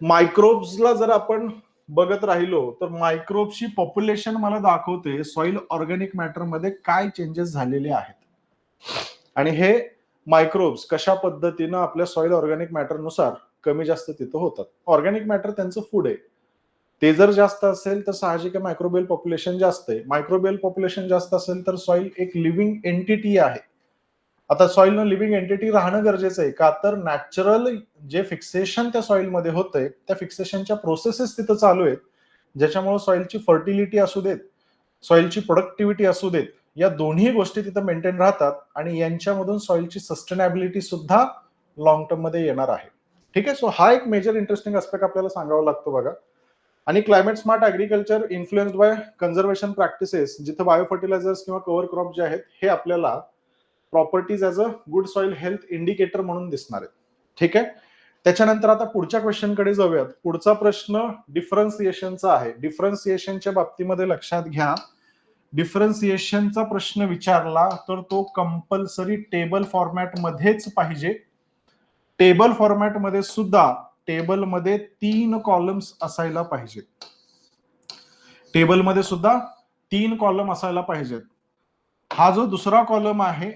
मायक्रोब्सला जर आपण बघत राहिलो तर मायक्रोब्सची पॉप्युलेशन मला दाखवते सॉइल ऑर्गॅनिक मॅटर मध्ये काय चेंजेस झालेले आहेत आणि हे मायक्रोब्स कशा पद्धतीनं आपल्या सॉइल ऑर्गॅनिक मॅटर नुसार कमी जास्त तिथं होतात. ऑर्गॅनिक मॅटर त्यांचं फूड आहे, ते जर जास्त असेल तर साहजिक मायक्रोबियल पॉप्युलेशन जास्त आहे. मायक्रोबियल पॉप्युलेशन जास्त असेल तर सॉइल एक लिव्हिंग एंटिटी आहे. आता सॉइलनं लिव्हिंग एंटिटी राहणं गरजेचं आहे, का तर नॅचरल जे फिक्सेशन त्या सॉइलमध्ये होतंय त्या फिक्सेशनच्या प्रोसेसेस तिथं चालू आहेत, ज्याच्यामुळे सॉइलची फर्टिलिटी असू देत, सॉइलची प्रोडक्टिव्हिटी असू देत, या दोन्ही गोष्टी तिथं मेंटेन राहतात आणि यांच्यामधून सॉइलची सस्टेनेबिलिटी सुद्धा लॉंग टर्म मध्ये येणार आहे. ठीक आहे. सो हा एक मेजर इंटरेस्टिंग एस्पेक्ट आपल्याला सांगावा लागतो बघा. आणि climate smart agriculture influenced by conservation practices, जिथे बायो फर्टिलायझर्स किंवा कव्हर क्रॉप जे आहेत हे आपल्याला properties as a good soil health indicator म्हणून दिसणार आहेत. ठीक आहे. त्याच्यानंतर आता पुढच्या क्वेश्चन कडे जाऊयात. पुढचा प्रश्न डिफरन्सिएशनचा आहे. डिफरन्सिएशनच्या बाबतीमध्ये लक्षात घ्या, डिफरन्सिएशनचा प्रश्न विचारला तर तो कंपल्सरी टेबल फॉर्मॅट मध्येच पाहिजे. टेबल फॉर्मॅट मध्ये सुद्धा टेबलमध्ये 3 कॉलम्स असायला पाहिजेत. टेबलमध्ये सुद्धा 3 कॉलम असायला पाहिजेत. हा जो दुसरा कॉलम आहे,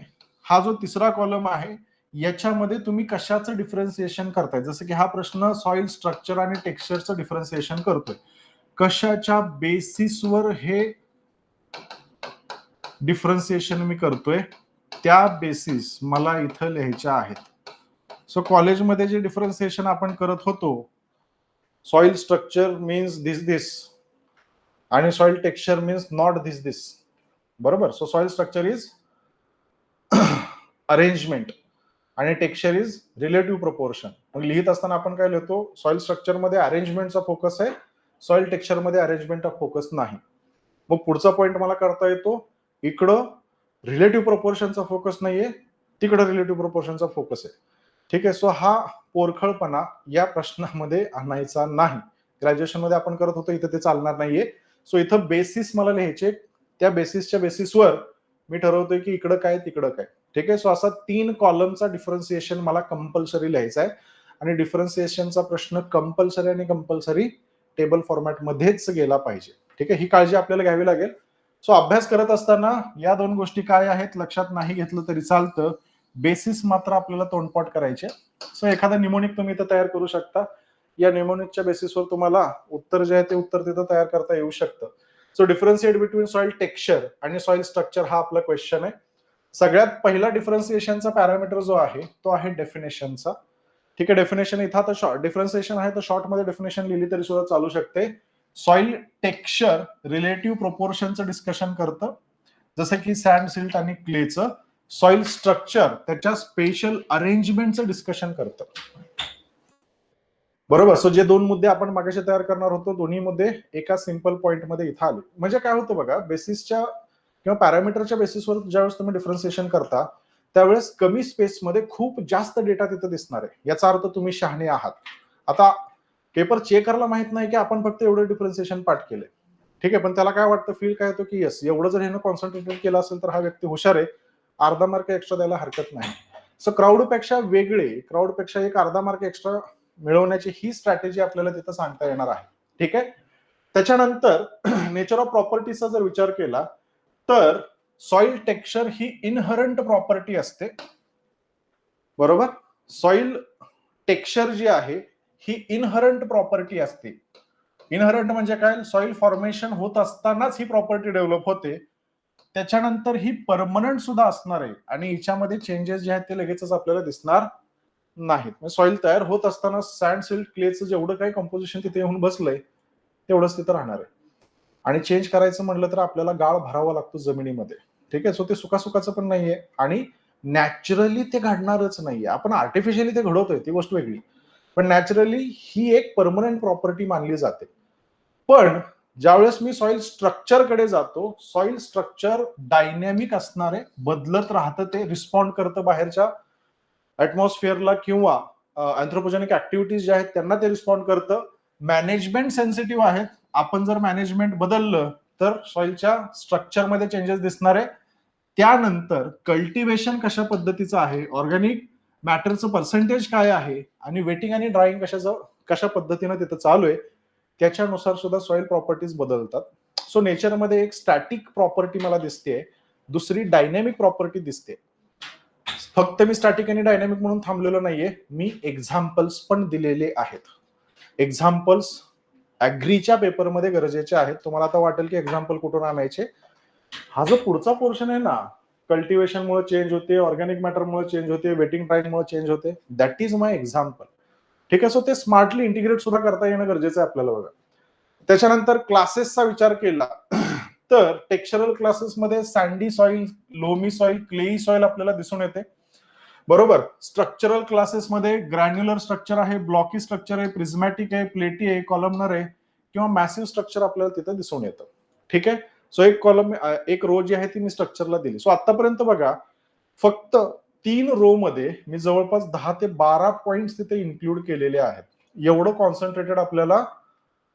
हा जो तिसरा कॉलम आहे, याच्यामध्ये तुम्ही कशाचं डिफरन्सिएशन करताय. जसं की हा प्रश्न सॉइल स्ट्रक्चर आणि टेक्स्चरचं डिफरन्सिएशन करतोय. कशाच्या बेसिसवर हे डिफरन्सिएशन मी करतोय, त्या बेसिस मला इथं लिहायच्या आहेत. सो कॉलेजमध्ये जे डिफरन्सिएशन आपण करत होतो, सॉइल स्ट्रक्चर मीन्स दिस आणि सॉइल टेक्स्चर मीन्स नॉट दिस. बरोबर. So soil structure is arrangement आणि टेक्स्चर इज रिलेटिव्ह प्रोपोर्शन. मग लिहित असताना आपण काय लिहितो, सॉइल स्ट्रक्चर मध्ये अरेंजमेंटचा फोकस आहे, सॉइल टेक्स्चर मध्ये अरेंजमेंटचा फोकस नाही. मग पुढचा पॉईंट मला करता येतो, इकडं रिलेटिव्ह प्रोपोर्शनचा फोकस नाहीये, तिकडं रिलेटिव्ह प्रोपोर्शनचा फोकस आहे. ठीक आहे. सो हा पोरखळपणा या प्रश्नामध्ये आणायचा नाही. ग्रॅज्युएशन मध्ये आपण करत होतो, इथं ते चालणार नाहीये. सो इथं बेसिस मला लिहायचे, त्या बेसिसच्या बेसिसवर मी ठरवतोय की इकडं काय तिकडं काय. ठीक आहे. सो असा 3 कॉलमचा डिफरन्सिएशन मला कंपल्सरी लिहायचा आहे आणि डिफरन्सिएशनचा प्रश्न कंपल्सरी आणि कंपल्सरी टेबल फॉर्मॅट मध्येच गेला पाहिजे. ठीक आहे. ही काळजी आपल्याला घ्यावी लागेल. सो अभ्यास करत असताना या 2 गोष्टी काय आहेत लक्षात नाही घेतलं तरी चालतं, बेसिस मात्र आपल्याला तोंडपाठ करायचे. सो एखादा निमोनिक तुम्ही इथं तयार करू शकता. या निमोनिकच्या बेसिसवर तुम्हाला उत्तर जे आहे ते उत्तर तिथं तयार करता येऊ शकतं. So differentiate between soil texture आणि सॉइल स्ट्रक्चर हा आपला क्वेश्चन आहे. सगळ्यात पहिला डिफरन्सिएशनचा पॅरामीटर जो आहे तो आहे डेफिनेशनचा. ठीक आहे. डेफिनेशन इथं आता डिफरन्सिएशन आहे तर शॉर्ट मध्ये डेफिनेशन लिहिली तरी सुद्धा चालू शकते. सॉइल टेक्स्चर रिलेटिव्ह प्रोपोर्शनचं डिस्कशन करतं, जसं की सँड, सिल्ट आणि क्लेचं. सॉइल स्ट्रक्चर त्याच्या स्पेशल अरेंजमेंटचं डिस्कशन करतं. बरोबर. सो जे 2 मुद्दे आपण मागाशी तयार करणार होतो, दोन्ही मुद्दे एका सिंपल पॉइंट मध्ये इथं आले. म्हणजे काय होतं बघा, बेसिसच्या किंवा पॅरामीटरच्या बेसिसवर ज्यावेळेस तुम्ही डिफरन्सिएशन करता, त्यावेळेस कमी स्पेसमध्ये खूप जास्त डेटा तिथं दिसणार आहे. याचा अर्थ तुम्ही शहाणे आहात. आता पेपर चेकरला माहित नाही की आपण फक्त एवढं डिफरन्सिएशन पाठ केलंय. ठीक आहे. पण त्याला काय वाटतं, फील काय होतं की येस, एवढं जर ह्यानं कॉन्सन्ट्रेटेड केलं असेल तर हा व्यक्ती हुशार आहे, अर्धा मार्क एक्स्ट्रा द्यायला हरकत नाही. सो क्राऊडपेक्षा वेगळे, क्राऊडपेक्षा एक अर्धा मार्क एक्स्ट्रा मिळवण्याची ही स्ट्रॅटेजी आपल्याला तिथं सांगता येणार आहे. ठीक आहे. त्याच्यानंतर नेचर ऑफ प्रॉपर्टीचा जर विचार केला तर सॉइल टेक्स्चर ही इनहरंट प्रॉपर्टी असते. बरोबर. सॉइल टेक्स्चर जी आहे ही इनहरंट प्रॉपर्टी असते. इनहरंट म्हणजे काय, सॉइल फॉर्मेशन होत असतानाच ही प्रॉपर्टी डेव्हलप होते. त्याच्यानंतर ही परमनंट सुद्धा असणार आहे आणि हिच्यामध्ये चेंजेस जे आहेत ते लगेचच आपल्याला दिसणार नाहीत. सॉइल तयार होत असताना सँड, सिल्ट, क्लेचं जेवढं काही कंपोजिशन तिथे येऊन बसलंय तेवढंच तिथं राहणार आहे. आणि चेंज करायचं म्हटलं तर आपल्याला गाळ भरावा लागतो जमिनीमध्ये. ठीक आहे. सो ते सुखासुखाचं पण नाहीये आणि नॅचरली ते घडणारच नाहीये. आपण आर्टिफिशियली ते घडवतोय ती गोष्ट वेगळी, पण नॅचरली ही एक परमनंट प्रॉपर्टी मानली जाते. पण ज्यावेळेस मी सॉइल स्ट्रक्चर कडे जातो, सॉइल स्ट्रक्चर डायनॅमिक असणार आहे, बदलत राहतं, ते रिस्पॉन्ड करतं बाहेरच्या ऍटमॉस्फिअरला किंवा अँथ्रोपोजेनिक ऍक्टिव्हिटीज ज्या आहेत त्यांना ते रिस्पॉन्ड करतं. मॅनेजमेंट सेन्सिटिव्ह आहेत. आपण जर मॅनेजमेंट बदललं तर सॉइलच्या स्ट्रक्चरमध्ये चेंजेस दिसणार आहे. त्यानंतर कल्टिव्हेशन कशा पद्धतीचं आहे, ऑर्गॅनिक मॅटरचं पर्सेंटेज काय आहे आणि वेटिंग आणि ड्राईंग कशा पद्धतीनं तिथं चालू आहे, त्याच्यानुसार सुद्धा सॉइल प्रॉपर्टीज बदलतात. सो नेचरमध्ये एक स्टॅटिक प्रॉपर्टी मला दिसते, दुसरी डायनॅमिक प्रॉपर्टी दिसते. फक्त मी स्टॅटिक आणि डायनॅमिक म्हणून थांबलेलो नाहीये, मी एक्झाम्पल्स पण दिलेले आहेत. एक्झाम्पल्स ऍग्रीच्या पेपरमध्ये गरजेचे आहेत. तुम्हाला आता वाटेल की एक्झाम्पल कुठून आणायचे. हा जो पुढचा पोर्शन आहे ना, कल्टिव्हेशन मुळे चेंज होते, ऑर्गॅनिक मॅटर मुळे चेंज होते, वेटिंग टाइम मुळे चेंज होते, दॅट इज माय एक्झाम्पल. ठीक आहे. सो ते स्मार्टली इंटिग्रेट सुद्धा करता येणं गरजेचं आहे आपल्याला बघा. त्याच्यानंतर क्लासेसचा विचार केला तर टेक्स्चरल क्लासेसमध्ये sandy soil, loamy soil, clayey soil आपल्याला दिसून येते. बरोबर. स्ट्रक्चरल क्लासेसमध्ये ग्रॅन्युलर स्ट्रक्चर आहे, ब्लॉकी स्ट्रक्चर आहे, प्रिझमॅटिक आहे, प्लेटी आहे, कॉलमनर आहे किंवा मॅसिव्ह स्ट्रक्चर आपल्याला तिथे दिसून येतं. ठीक आहे. सो एक कॉलम, एक रो जी आहे ती मी स्ट्रक्चरला दिली. सो आतापर्यंत बघा फक्त 3 रो मध्ये मी जवळपास 10 ते 12 पॉइंट्स तिथे इन्क्लूड केलेले आहेत. एवढं कॉन्सन्ट्रेटेड आपल्याला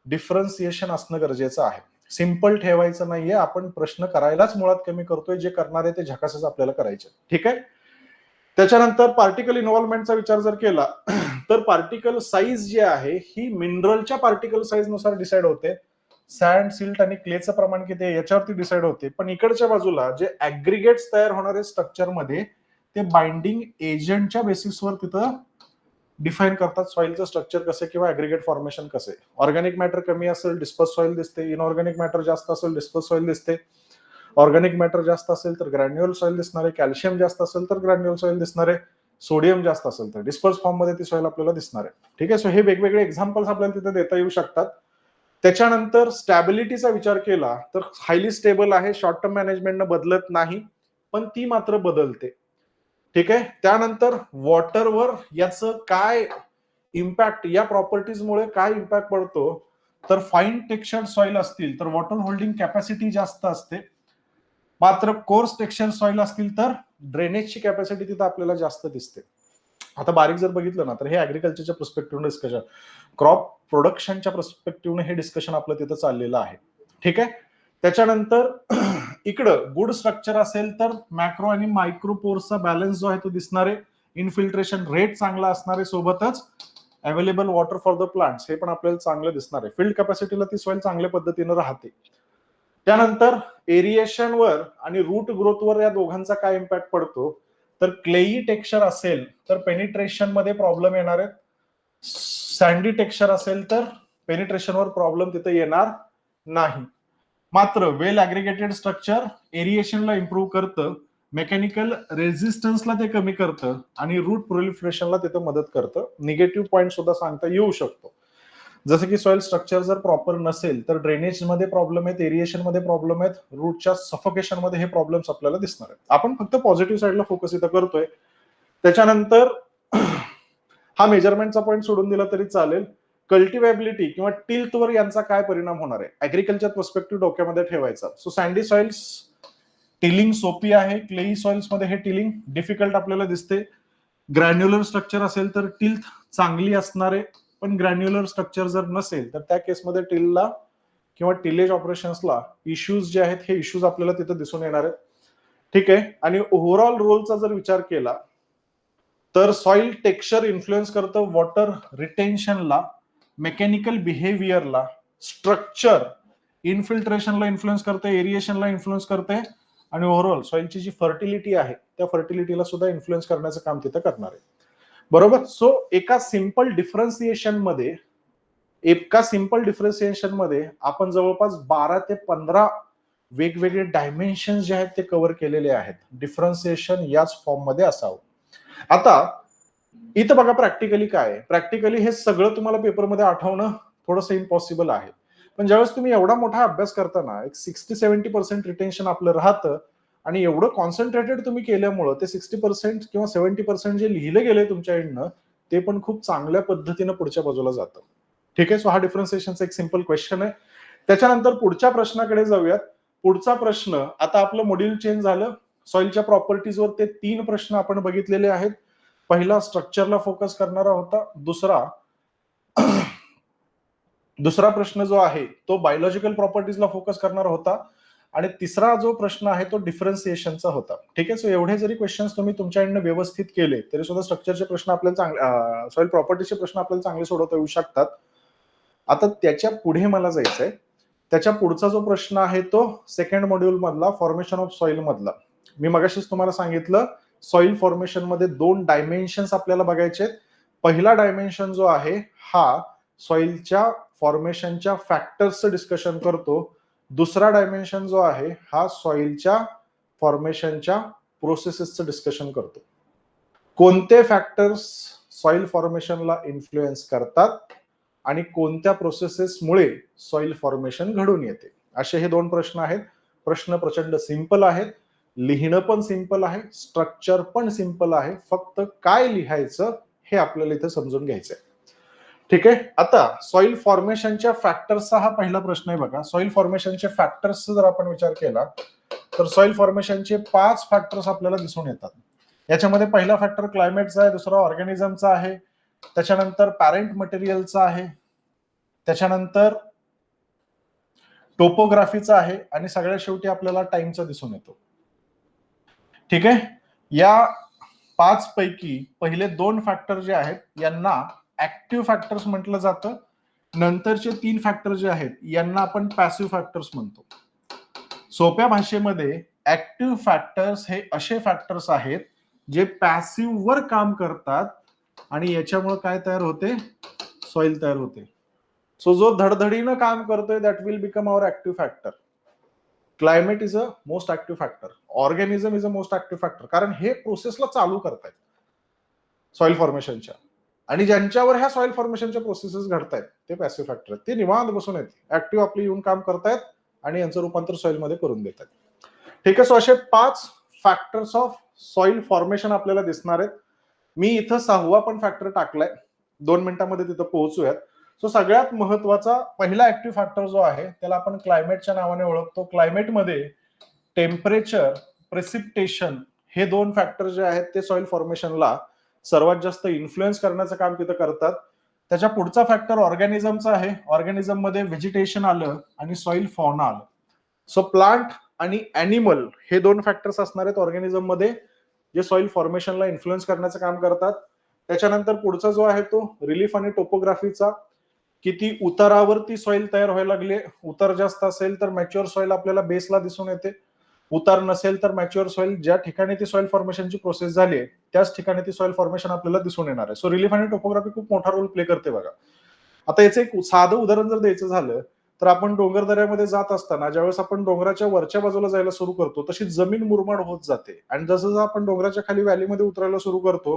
डिफरन्सिएशन असणं गरजेचं आहे. सिंपल ठेवायचं नाहीये. आपण प्रश्न करायलाच मुळात कमी करतोय. जे करणार आहे ते झकासच आपल्याला करायचे. ठीक आहे. त्याच्यानंतर पार्टिकल इन्व्हॉल्वमेंटचा विचार जर केला तर पार्टिकल साईज जी आहे ही मिनरलच्या पार्टिकल साईज नुसार डिसाइड होते. सॅन्ड, सिल्ट आणि क्लेचं प्रमाण किती आहे याच्यावरती डिसाइड होते. पण इकडच्या बाजूला जे ऍग्रिगेट्स तयार होणारे स्ट्रक्चर मध्ये ते बाइंडिंग एजंटच्या बेसिसवर तिथं डिफाईन करतात सॉइलचं स्ट्रक्चर कसं किंवा ऍग्रिगेट फॉर्मेशन कसे. ऑर्गॅनिक मॅटर कमी असेल डिस्पर्स सॉइल दिसते, इनऑर्गॅनिक मॅटर जास्त असेल डिस्पर्स सॉइल दिसते, ऑर्गॅनिक मॅटर जास्त असेल तर ग्रॅन्युअल सॉइल दिसणार आहे, कॅल्शियम जास्त असेल तर ग्रॅन्युअल सॉइल दिसणार आहे, सोडियम जास्त असेल तर डिस्पर्स फॉर्म मध्ये ती सॉइल आपल्याला दिसणार आहे. ठीक आहे. सो हे वेगवेगळे एक्झाम्पल्स आपल्याला तिथे देता येऊ शकतात. त्याच्यानंतर स्टॅबिलिटीचा विचार केला तर हायली स्टेबल आहे, शॉर्ट टर्म मॅनेजमेंटनं बदलत नाही, पण ती मात्र बदलते. ठीक आहे. त्यानंतर वॉटरवर याचं काय इम्पॅक्ट, या प्रॉपर्टीजमुळे काय इम्पॅक्ट पडतो तर फाईन टेक्स्चर्ड सॉइल असतील तर वॉटर होल्डिंग कॅपॅसिटी जास्त असते, मात्र कोर्स टेक्स्चर सॉइल असतील तर ड्रेनेजची कॅपॅसिटी तिथं आपल्याला जास्त दिसते. आता बारीक जर बघितलं ना तर हे ऍग्रिकल्चरच्या पर्स्पेक्टिव्ह डिस्कशन, क्रॉप प्रोडक्शनच्या पर्स्पेक्टिव्हने हे डिस्कशन आपलं तिथं चाललेलं आहे. ठीक आहे. त्याच्यानंतर इकडं गुड स्ट्रक्चर असेल तर मॅक्रो आणि मायक्रो पोर्सचा बॅलन्स जो आहे तो दिसणार आहे, इन्फिल्ट्रेशन रेट चांगला असणार आहे, सोबतच available water for the plants हे पण आपल्याला चांगलं दिसणार आहे. फील्ड कॅपॅसिटीला ती सॉइल चांगल्या पद्धतीने राहते. त्यानंतर एरिएशनवर आणि रूट ग्रोथवर या दोघांचा काय इम्पॅक्ट पडतो तर क्लेई टेक्स्चर असेल तर पेनिट्रेशन मध्ये प्रॉब्लेम येणार आहेत, सँडी टेक्स्चर असेल तर पेनिट्रेशनवर प्रॉब्लेम तिथे येणार नाही. मात्र वेल ऍग्रिगेटेड स्ट्रक्चर एरिएशनला इम्प्रूव्ह करतं, मेकॅनिकल रेझिस्टन्सला ते कमी करतं आणि रूट प्रोलिफरेशनला तिथं मदत करतं. निगेटिव्ह पॉईंट सुद्धा सांगता येऊ शकतो. जसं की सॉइल स्ट्रक्चर जर प्रॉपर नसेल तर ड्रेनेज मध्ये प्रॉब्लेम आहेत, एरिएशन मध्ये प्रॉब्लेम आहेत, रूटच्या सफोकेशन मध्ये हे प्रॉब्लेम्स आपल्याला दिसणार आहेत. आपण फक्त पॉझिटिव्ह साईडला फोकस इथं करतोय. त्याच्यानंतर हा मेजरमेंटचा पॉईंट सोडून दिला तरी चालेल. कल्टिवेबिलिटी किंवा टिल्थवर यांचा काय परिणाम होणार आहे ऍग्रिकल्चर पर्स्पेक्टिव्ह डोक्यामध्ये ठेवायचा. सो सँडी सॉइल्स टिलिंग सोपी आहे, क्लेई सॉइल्स मध्ये हे टिलिंग डिफिकल्ट आपल्याला दिसते. ग्रॅन्युलर स्ट्रक्चर असेल तर टिल्थ चांगली असणार आहे, पण ग्रॅन्युलर स्ट्रक्चर जर नसेल तर त्या केसमध्ये टिलला किंवा टिलेज ऑपरेशन्सला इश्यूज जे आहेत हे इश्यूज आपल्याला तिथे दिसून येणार आहेत. ठीक आहे. आणि ओव्हरऑल रोलचा जर विचार केला तर सॉइल टेक्स्चर इन्फ्लुएन्स करतं वॉटर रिटेन्शनला, मेकॅनिकल बिहेवियरला, स्ट्रक्चर इन्फिल्ट्रेशनला इन्फ्लुएन्स करते, एरिएशनला इन्फ्लुएन्स करते आणि ओव्हरऑल सॉइलची जी फर्टिलिटी आहे त्या फर्टिलिटीला सुद्धा इन्फ्लुएन्स करण्याचं काम तिथं करणार आहे. बरोबर. सो एका सिंपल डिफरन्सिएशन मध्ये आपण जवळपास 12 ते 15 वेगवेगळे डायमेन्शन जे आहेत ते कव्हर केलेले आहेत. डिफरन्सिएशन याच फॉर्म मध्ये असावं. आता इथं बघा प्रॅक्टिकली काय आहे. प्रॅक्टिकली हे सगळं तुम्हाला पेपरमध्ये आठवणं थोडंसं इम्पॉसिबल आहे. पण ज्यावेळेस तुम्ही एवढा मोठा अभ्यास करताना एक 60-70% रिटेन्शन आपलं राहतं आणि एवढं कॉन्सन्ट्रेटेड तुम्ही केल्यामुळं ते 60% किंवा 70% जे लिहिलं गेलंय तुमच्या एंडनं ते पण खूप चांगल्या पद्धतीनं पुढच्या बाजूला जातं. ठीक आहे. सो हा डिफरन्सिएशनचा एक सिंपल क्वेश्चन आहे. त्याच्यानंतर पुढच्या प्रश्नाकडे जाऊयात. पुढचा प्रश्न, आता आपलं मॉड्यूल चेंज झालं. सॉइलच्या प्रॉपर्टीजवर ते 3 प्रश्न आपण बघितलेले आहेत. पहिला स्ट्रक्चरला फोकस करणारा होता, दुसरा प्रश्न जो आहे तो बायोलॉजिकल प्रॉपर्टीजला फोकस करणारा होता आणि तिसरा जो प्रश्न आहे तो डिफरन्सिएशनचा होता. ठीक आहे. सो एवढे जरी क्वेश्चन्स तुम्ही तुमच्या एंडनं व्यवस्थित केले तरी सुद्धा स्ट्रक्चरचे प्रश्न आपल्याला चांगले, सॉइल प्रॉपर्टीचे प्रश्न आपल्याला चांगले सोडवता येऊ शकतात. आता त्याच्या पुढे मला जायचंय. त्याच्या पुढचा जो प्रश्न आहे तो सेकंड मॉड्यूल मधला, फॉर्मेशन ऑफ सॉइल मधला. मी मगाशीच तुम्हाला सांगितलं सॉइल फॉर्मेशन मध्ये 2 डायमेन्शन्स आपल्याला बघायचे. पहिला डायमेन्शन जो आहे हा सॉइलच्या फॉर्मेशनच्या फॅक्टर्सचं डिस्कशन करतो. दुसरा डायमेन्शन जो आहे हा सॉइलच्या फॉर्मेशनच्या प्रोसेसेसचं डिस्कशन करतो. कोणते फॅक्टर्स सॉइल फॉर्मेशनला इन्फ्लुएन्स करतात आणि कोणत्या प्रोसेसेसमुळे सॉइल फॉर्मेशन घडून येते, असे हे 2 प्रश्न आहेत. प्रश्न प्रचंड सिंपल आहेत, लिहिणं पण सिंपल आहे, स्ट्रक्चर पण सिंपल आहे, फक्त काय लिहायचं हे आपल्याला इथे समजून घ्यायचंय. ठीक आहे. आता सॉइल फॉर्मेशनच्या फॅक्टर्सचा हा पहिला प्रश्न आहे बघा. सॉइल फॉर्मेशनचे फॅक्टर्स जर आपण विचार केला तर सॉइल फॉर्मेशनचे 5 फॅक्टर्स आपल्याला दिसून येतात. याच्यामध्ये पहिला फॅक्टर क्लायमेटचा आहे, दुसरा ऑर्गॅनिझमचा आहे, त्याच्यानंतर पॅरेंट मटेरियलचा आहे, त्याच्यानंतर टोपोग्राफीचा आहे आणि सगळ्यात शेवटी आपल्याला टाइमचा दिसून येतो. ठीक आहे. या 5 पैकी पहिले 2 फॅक्टर जे आहेत यांना ऍक्टिव्ह फॅक्टर्स म्हटलं जातं. नंतरचे 3 फॅक्टर जे आहेत यांना आपण पॅसिव्ह फॅक्टर्स म्हणतो. सोप्या भाषेमध्ये ऍक्टिव्ह फॅक्टर्स हे असे फॅक्टर्स आहेत जे पॅसिव्ह वर काम करतात आणि याच्यामुळे काय तयार होते, सॉइल तयार होते. सो जो धडधडीनं काम करतोय that will become our active factor. Climate is a most active factor, organism is a most active factor, कारण हे प्रोसेसला चालू करतायत सॉइल फॉर्मेशनच्या, आणि ज्यांच्यावर ह्या सॉइल फॉर्मेशनच्या प्रोसेसेस घडतायत ते पॅसिव्ह फॅक्टर आहेत. ते निवांत बसून आहेत, ऍक्टिव्ह आपली येऊन काम करतायत आणि यांचं रूपांतर सॉइल मध्ये करून देतात. ठीक आहे. सो असे 5 फॅक्टर्स ऑफ सॉइल फॉर्मेशन आपल्याला दिसणार आहेत. मी इथं 6वा पण फॅक्टर टाकलाय, 2 मिनिटांमध्ये तिथं पोहोचूयात. सो सगळ्यात महत्वाचा पहिला ऍक्टिव्ह फॅक्टर जो आहे त्याला आपण क्लायमेटच्या नावाने ओळखतो. क्लायमेटमध्ये टेम्परेचर, प्रेसिपिटेशन हे 2 फॅक्टर जे आहेत ते सॉइल फॉर्मेशनला सर्वात जास्त इन्फ्लुएन्स करण्याचं काम तिथं करतात. त्याच्या पुढचा फॅक्टर ऑर्गॅनिझमचा आहे. ऑर्गॅनिझम मध्ये व्हेजिटेशन आलं आणि सॉइल फॉना आलं. सो प्लांट आणि ऍनिमल हे 2 फॅक्टर्स असणार आहेत ऑर्गॅनिझम मध्ये जे सॉइल फॉर्मेशनला इन्फ्लुएन्स करण्याचं काम करतात. त्याच्यानंतर पुढचा जो आहे तो रिलीफ आणि टोपोग्राफीचा, किती उतारावरती सॉइल तयार व्हायला लागले. उतार जास्त असेल तर मॅच्युअर सॉइल आपल्याला बेसला दिसून येते, उतार नसेल तर मॅच्युअर सॉइल ज्या ठिकाणी ती सॉइल फॉर्मेशनची प्रोसेस झाली आहे त्याच ठिकाणी ती सॉइल फॉर्मेशन आपल्याला दिसून येणार आहे. सो रिलीफ आणि टोपोग्राफी खूप मोठा रोल प्ले करते बघा. आता याचं एक साधं उदाहरण जर द्यायचं झालं तर आपण डोंगर दऱ्यामध्ये जात असताना ज्यावेळेस आपण डोंगराच्या वरच्या बाजूला जायला सुरू करतो तशी जमीन मुरमाड होत जाते, आणि जसं जसं आपण डोंगराच्या खाली व्हॅलीमध्ये उतरायला सुरू करतो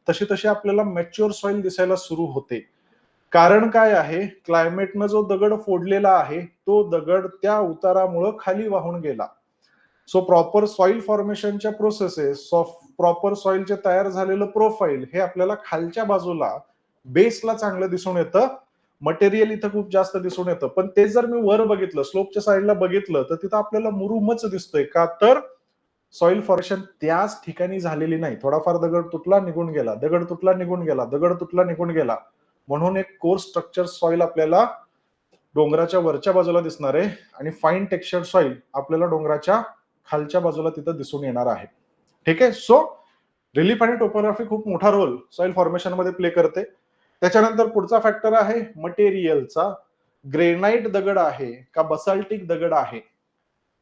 तशी तशी आपल्याला मॅच्युअर सॉइल दिसायला सुरू होते. कारण काय आहे, क्लायमेटनं जो दगड फोडलेला आहे तो दगड त्या उतारामुळे खाली वाहून गेला. सो प्रॉपर सॉइल फॉर्मेशनच्या प्रोसेसेस, प्रॉपर सॉइलचे तयार झालेलं प्रोफाईल हे आपल्याला खालच्या बाजूला बेसला चांगलं दिसून येतं. मटेरियल इथं खूप जास्त दिसून येतं, पण ते जर मी वर बघितलं, स्लोपच्या साईडला बघितलं तर तिथं आपल्याला मुरुमच दिसतोय. का तर सॉइल फॉर्मेशन त्याच ठिकाणी झालेली नाही. थोडाफार दगड तुटला निघून गेला, दगड तुटला निघून गेला, दगड तुटला निघून गेला, म्हणून एक कोर्स स्ट्रक्चर सॉइल आपल्याला डोंगराच्या वरच्या बाजूला दिसणार आहे आणि फाईन टेक्स्चर सॉइल आपल्याला डोंगराच्या खालच्या बाजूला तिथं दिसून येणार आहे. ठीक आहे. सो रिलीफ आणि टोपोग्राफी खूप मोठा रोल सॉइल फॉर्मेशन मध्ये प्ले करते. त्याच्यानंतर पुढचा फॅक्टर आहे मटेरियलचा. ग्रेनाइट दगड आहे का बसाल्टिक दगड आहे,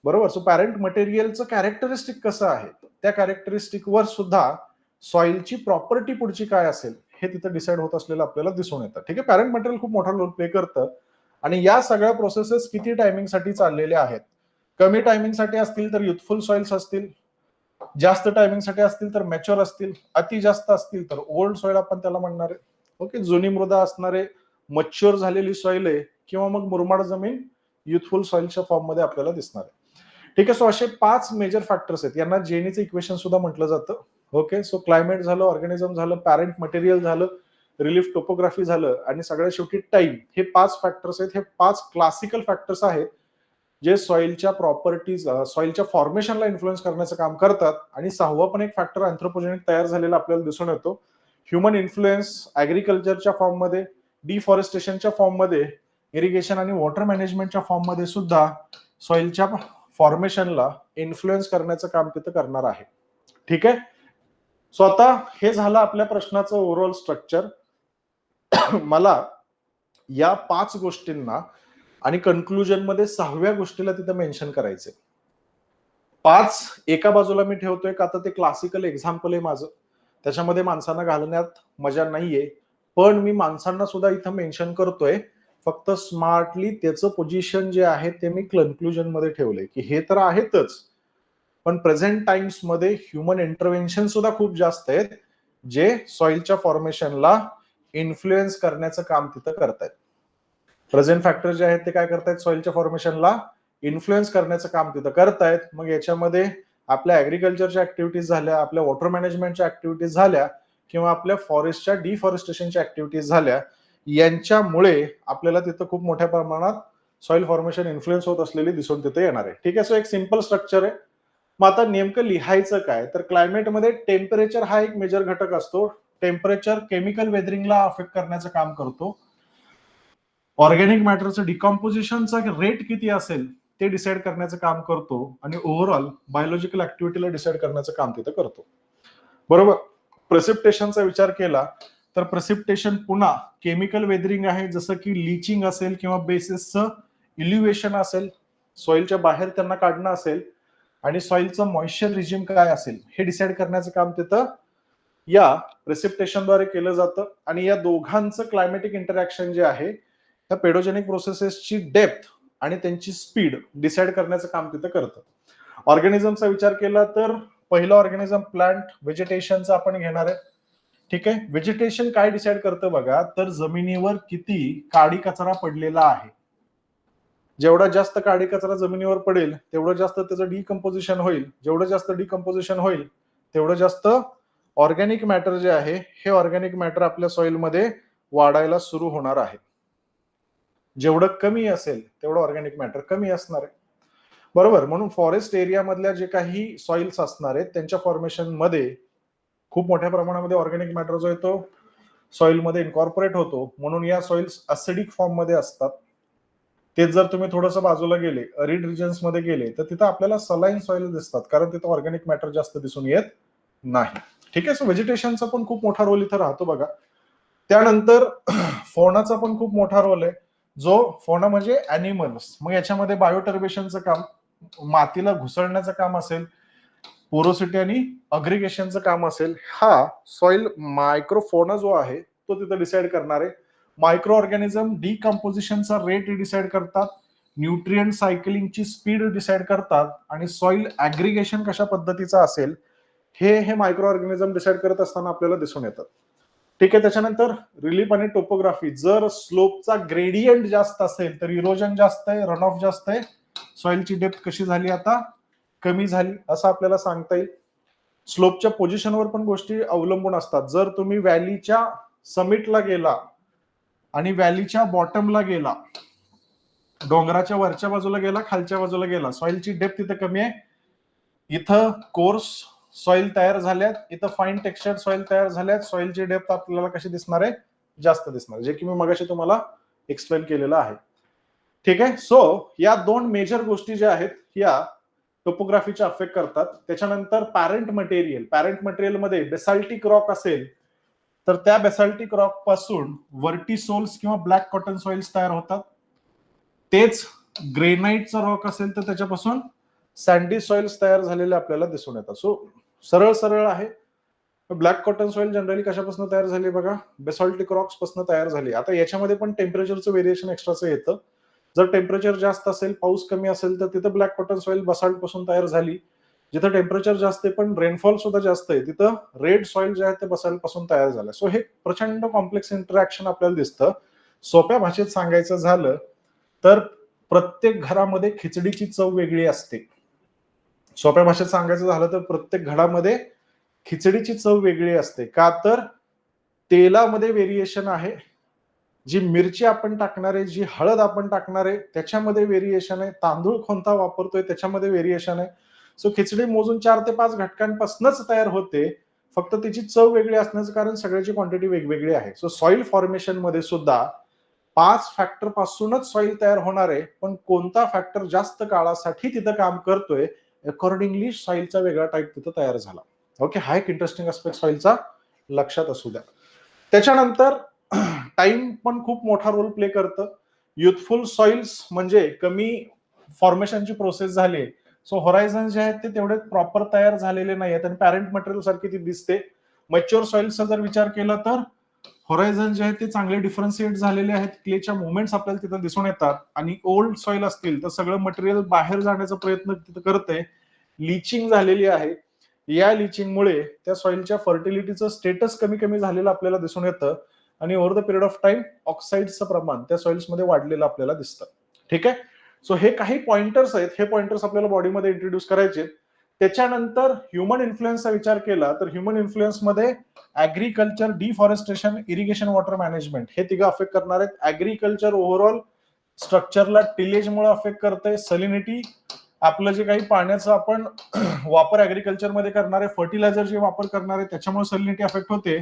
बरोबर. सो पॅरेंट मटेरियलचं कॅरेक्टरिस्टिक कसं आहे त्या कॅरेक्टरिस्टिक वर सुद्धा सॉइलची प्रॉपर्टी पुढची काय असेल हे तिथं डिसाईड होत असलेलं आपल्याला दिसून येतं. ठीक आहे. पॅरेंट मटेरियल खूप मोठा रोल प्ले करतं, आणि या सगळ्या प्रोसेसेस किती टायमिंगसाठी चाललेल्या आहेत. कमी टायमिंगसाठी असतील तर युथफुल सॉइल्स असतील, जास्त टायमिंगसाठी असतील तर मॅच्युअर असतील, अति जास्त असतील तर ओल्ड सॉइल आपण त्याला म्हणणार आहे. ओके. जुनी मृदा असणारे मच्युअर झालेली सॉइल आहे, किंवा मग मुरमाड जमीन युथफुल सॉइलच्या फॉर्म मध्ये आपल्याला दिसणार आहे. ठीक आहे. सो असे 5 मेजर फॅक्टर्स आहेत, यांना जेनीचं इक्वेशन सुद्धा म्हटलं जातं. ओके. सो क्लायमेट झालं, ऑर्गॅनिझम झालं, पॅरेंट मटेरियल झालं, रिलीफ टोपोग्राफी झालं, आणि सगळ्यात शेवटी टाइम. हे 5 फॅक्टर्स आहेत. हे 5 क्लासिकल फॅक्टर्स आहेत जे सॉइलच्या प्रॉपर्टीज, सॉइलच्या फॉर्मेशनला इन्फ्लुएन्स करण्याचं काम करतात. आणि 6वा पण एक फॅक्टर अँथ्रोपोजेनिक तयार झालेला आपल्याला दिसून येतो. ह्युमन इन्फ्लुएन्स ऍग्रिकल्चरच्या फॉर्म मध्ये, डिफॉरेस्टेशनच्या फॉर्म मध्ये, इरिगेशन आणि वॉटर मॅनेजमेंटच्या फॉर्म मध्ये सुद्धा सॉइलच्या फॉर्मेशनला इन्फ्लुएन्स करण्याचं काम तिथं करणार आहे. ठीक आहे. सो आता हे झालं आपल्या प्रश्नाचं ओव्हरऑल स्ट्रक्चर. मला या 5 गोष्टींना आणि कन्क्लुजन मध्ये 6व्या गोष्टीला तिथं मेन्शन करायचे. 5 एका बाजूला मी ठेवतोय का तर ते क्लासिकल एक्झाम्पल आहे माझं, त्याच्यामध्ये माणसांना घालण्यात मजा नाहीये, पण मी माणसांना सुद्धा इथं मेन्शन करतोय. फक्त स्मार्टली त्याचं पोझिशन जे आहे ते मी कन्क्लुजन मध्ये ठेवलंय की हे तर आहेतच, पण प्रेझेंट टाइम्स मध्ये ह्युमन इंटरव्हेन्शन सुद्धा खूप जास्त आहेत जे सॉइलच्या फॉर्मेशनला इन्फ्लुएन्स करण्याचं काम तिथं करतायत. प्रेझेंट फॅक्टर जे आहेत ते काय करतायत, सॉइलच्या फॉर्मेशनला इन्फ्लुएन्स करण्याचं काम तिथं करतायत. मग याच्यामध्ये आपल्या ऍग्रिकल्चरच्या ऍक्टिव्हिटीज झाल्या, आपल्या वॉटर मॅनेजमेंटच्या ऍक्टिव्हिटीज झाल्या किंवा आपल्या फॉरेस्टच्या डिफॉरेस्टेशनच्या ऍक्टिव्हिटीज झाल्या, यांच्यामुळे आपल्याला तिथं खूप मोठ्या प्रमाणात सॉइल फॉर्मेशन इन्फ्लुएन्स होत असलेली दिसून तिथे येणार आहे. ठीक आहे, सो एक सिंपल स्ट्रक्चर आहे. मग आता नेमकं लिहायचं काय, तर क्लायमेटमध्ये टेम्परेचर हा एक मेजर घटक असतो. टेम्परेचर केमिकल वेदरिंगला अफेक्ट करण्याचं काम करतो. ऑर्गॅनिक मॅटरचं डिकॉम्पोजिशनचा रेट किती असेल ते डिसाईड करण्याचं काम करतो आणि ओव्हरऑल बायोलॉजिकल ऍक्टिव्हिटीला डिसाईड करण्याचं काम तिथं करतो. बरोबर. प्रेसिपिटेशनचा विचार केला तर प्रेसिपिटेशन पुन्हा केमिकल वेदरिंग आहे, जसं की लिचिंग असेल किंवा बेसिसचं इल्युएशन असेल, सॉइलच्या बाहेर त्यांना काढणं असेल आणि सॉइलचं मॉइश्चर रिजिम काय असेल हे डिसाईड करण्याचं काम तिथं या प्रेसिपिटेशनद्वारे केलं जातं. आणि या दोघांचं क्लायमॅटिक इंटरॅक्शन जे आहे त्या पेडोजेनिक प्रोसेसेसची डेप्थ आणि त्यांची स्पीड डिसाईड करण्याचं काम तिथं करतं. ऑर्गॅनिझमचा विचार केला तर पहिलं ऑर्गॅनिझम प्लांट व्हेजिटेशनचं आपण घेणार आहे. ठीक आहे, व्हेजिटेशन काय डिसाईड करतं बघा, तर जमिनीवर किती काडी कचरा पडलेला आहे. जेवढा जास्त काडी कचरा जमिनीवर पडेल तेवढं जास्त त्याचं डिकम्पोजिशन होईल. जेवढं जास्त डिकम्पोजिशन होईल तेवढं जास्त ऑर्गॅनिक मॅटर जे आहे हे ऑर्गॅनिक मॅटर आपल्या सॉइलमध्ये वाढायला सुरू होणार आहे. जेवढं कमी असेल तेवढं ऑर्गॅनिक मॅटर कमी असणार आहे. बरोबर. म्हणून फॉरेस्ट एरिया मधल्या जे काही सॉइल्स असणार आहेत त्यांच्या फॉर्मेशन मध्ये खूप मोठ्या प्रमाणामध्ये ऑर्गॅनिक मॅटर जो आहे तो सॉइल मध्ये इन्कॉर्पोरेट होतो. म्हणून या सॉइल्स असिडिक फॉर्म मध्ये असतात. तेच जर तुम्ही थोडंसं बाजूला गेले, अरिड रिजन्स मध्ये गेले, तर तिथं आपल्याला सलाईन सॉइल दिसतात, कारण तिथं ऑर्गॅनिक मॅटर जास्त दिसून येत नाही. ठीक आहे, सो व्हेजिटेशनचा पण खूप मोठा रोल इथं राहतो बघा. त्यानंतर फौनाचा पण खूप मोठा रोल आहे. जो फौना म्हणजे अॅनिमल्स. मग याच्यामध्ये बायोटर्बेशनचं काम, मातीला घुसळण्याचं काम असेल, पोरोसिटी आणि अग्रिगेशनचं काम असेल, हा सॉइल मायक्रोफोना जो आहे तो तिथं डिसाईड करणार आहे. मायक्रो ऑर्गॅनिझम डिकम्पोजिशनचा रेट डिसाईड करतात, न्यूट्रिएंट सायकलिंगची स्पीड डिसाईड करतात आणि सॉइल ऍग्रिगेशन कशा पद्धतीचं असेल हे मायक्रो ऑर्गॅनिझम डिसाईड करत असताना आपल्याला दिसून येतात. ठीक आहे, त्याच्यानंतर रिलीफ आणि टोपोग्राफी. जर स्लोपचा ग्रेडियंट जास्त असेल तर इरोजन जास्त आहे, रन ऑफ जास्त आहे, सॉइलची डेप्थ कशी झाली आता कमी झाली असं आपल्याला सांगता येईल. स्लोपच्या पोझिशनवर पण गोष्टी अवलंबून असतात. जर तुम्ही व्हॅलीच्या समिटला गेला आणि व्हॅलीच्या बॉटमला गेला, डोंगराच्या वरच्या बाजूला गेला, खालच्या बाजूला गेला, सॉइलची डेप्थ तिथे कमी आहे. इथं कोर्स सॉइल तयार झाल्यात, इथं फाईन टेक्स्चर सॉइल तयार झाल्यात, सॉइलची डेप्थ आपल्याला कशी दिसणार आहे, जास्त दिसणार, जे की मी मगाशी तुम्हाला एक्सप्लेन केलेलं आहे. ठीक आहे, सो या दोन मेजर गोष्टी ज्या आहेत या टोपोग्राफीच्या अफेक्ट करतात. त्याच्यानंतर पॅरेंट मटेरियल मध्ये बेसाल्टिक रॉक असेल तर त्या बेसाल्टिक रॉक पासून व्हर्टिसोल्स किंवा ब्लॅक कॉटन सॉइल्स तयार होतात. तेच ग्रेनाइटचा रॉक असेल तर त्याच्यापासून सँडी सॉइल्स तयार झालेले आपल्याला दिसून येतात. सो सरळ सरळ आहे. ब्लॅक कॉटन सॉइल जनरली कशापासून तयार झाली बघा, बेसॉल्टिक रॉक्स पासून तयार झाली. आता याच्यामध्ये पण टेम्परेचरचं व्हेरिएशन एक्स्ट्राचं येतं. जर टेम्परेचर जास्त असेल, पाऊस कमी असेल तर तिथं ब्लॅक कॉटन सॉइल बसाल्ट पासून तयार झाली. जिथं टेम्परेचर जास्त आहे पण रेनफॉल सुद्धा जास्त आहे तिथं रेड सॉइल जे आहे ते बसाल्ट पासून तयार झालं. सो हे प्रचंड कॉम्प्लेक्स इंटरॅक्शन आपल्याला दिसतं. सोप्या भाषेत सांगायचं झालं तर प्रत्येक घरामध्ये खिचडीची चव वेगळी असते. सोप्या भाषेत सांगायचं झालं तर प्रत्येक घरामध्ये खिचडीची चव वेगळी असते. का तर तेलामध्ये व्हेरिएशन आहे, जी मिरची आपण टाकणार आहे, जी हळद आपण टाकणार आहे त्याच्यामध्ये व्हेरिएशन आहे, तांदूळ कोणता वापरतोय त्याच्यामध्ये व्हेरिएशन आहे. सो खिचडी मोजून 4 ते 5 घटकांपासूनच तयार होते. फक्त तिची चव वेगळी असण्याचं कारण सगळ्याची क्वांटिटी वेगवेगळी आहे. सो सॉइल फॉर्मेशन मध्ये सुद्धा 5 फॅक्टर पासूनच सॉइल तयार होणार आहे, पण कोणता फॅक्टर जास्त काळासाठी तिथं काम करतोय अकॉर्डिंगली सॉइलचा वेगळा टाईप तिथं तयार झाला. ओके, हा एक इंटरेस्टिंग अस्पेक्ट सॉइलचा लक्षात असू द्या. त्याच्यानंतर टाइम पण खूप मोठा रोल प्ले करतं. युथफुल सॉइल्स म्हणजे कमी फॉर्मेशनची प्रोसेस झाली, सो होरायझन जे आहेत ते तेवढे प्रॉपर तयार झालेले नाही आहेत आणि पॅरेंट मटेरियल सारखी ती दिसते. मॅच्युअर सॉइल्सचा जर विचार केला तर होरायझन जे आहेत ते चांगले डिफरन्शिएट झालेले आहेत, क्लेच्या मुवमेंट्स आपल्याला तिथं दिसून येतात. आणि ओल्ड सॉइल असतील तर सगळं मटेरियल बाहेर जाण्याचा प्रयत्न तिथं करते. लिचिंग झालेली आहे, या लिचिंगमुळे त्या सॉइलच्या फर्टिलिटीचं स्टेटस कमी कमी झालेलं आपल्याला दिसून येतं आणि over the period of time ऑक्साईडचं प्रमाण त्या सॉइल्समध्ये वाढलेलं आपल्याला दिसतं. ठीक आहे, सो हे काही पॉइंटर्स आहेत, हे पॉइंटर्स आपल्याला बॉडीमध्ये इंट्रोड्यूस करायचे. त्याच्यानंतर ह्युमन इन्फ्लुएन्सचा विचार केला तर ह्युमन इन्फ्लुएन्समध्ये agriculture, deforestation, irrigation, water management हे तिघं अफेक्ट करणार आहेत. ऍग्रिकल्चर ओव्हरऑल स्ट्रक्चरला टिलेजमुळे अफेक्ट करते. सलिनिटी, आपलं जे काही पाण्याचं आपण वापर ऍग्रिकल्चर मध्ये करणारे फर्टिलायझर जे वापर करणारे त्याच्यामुळे सलिनिटी अफेक्ट होते.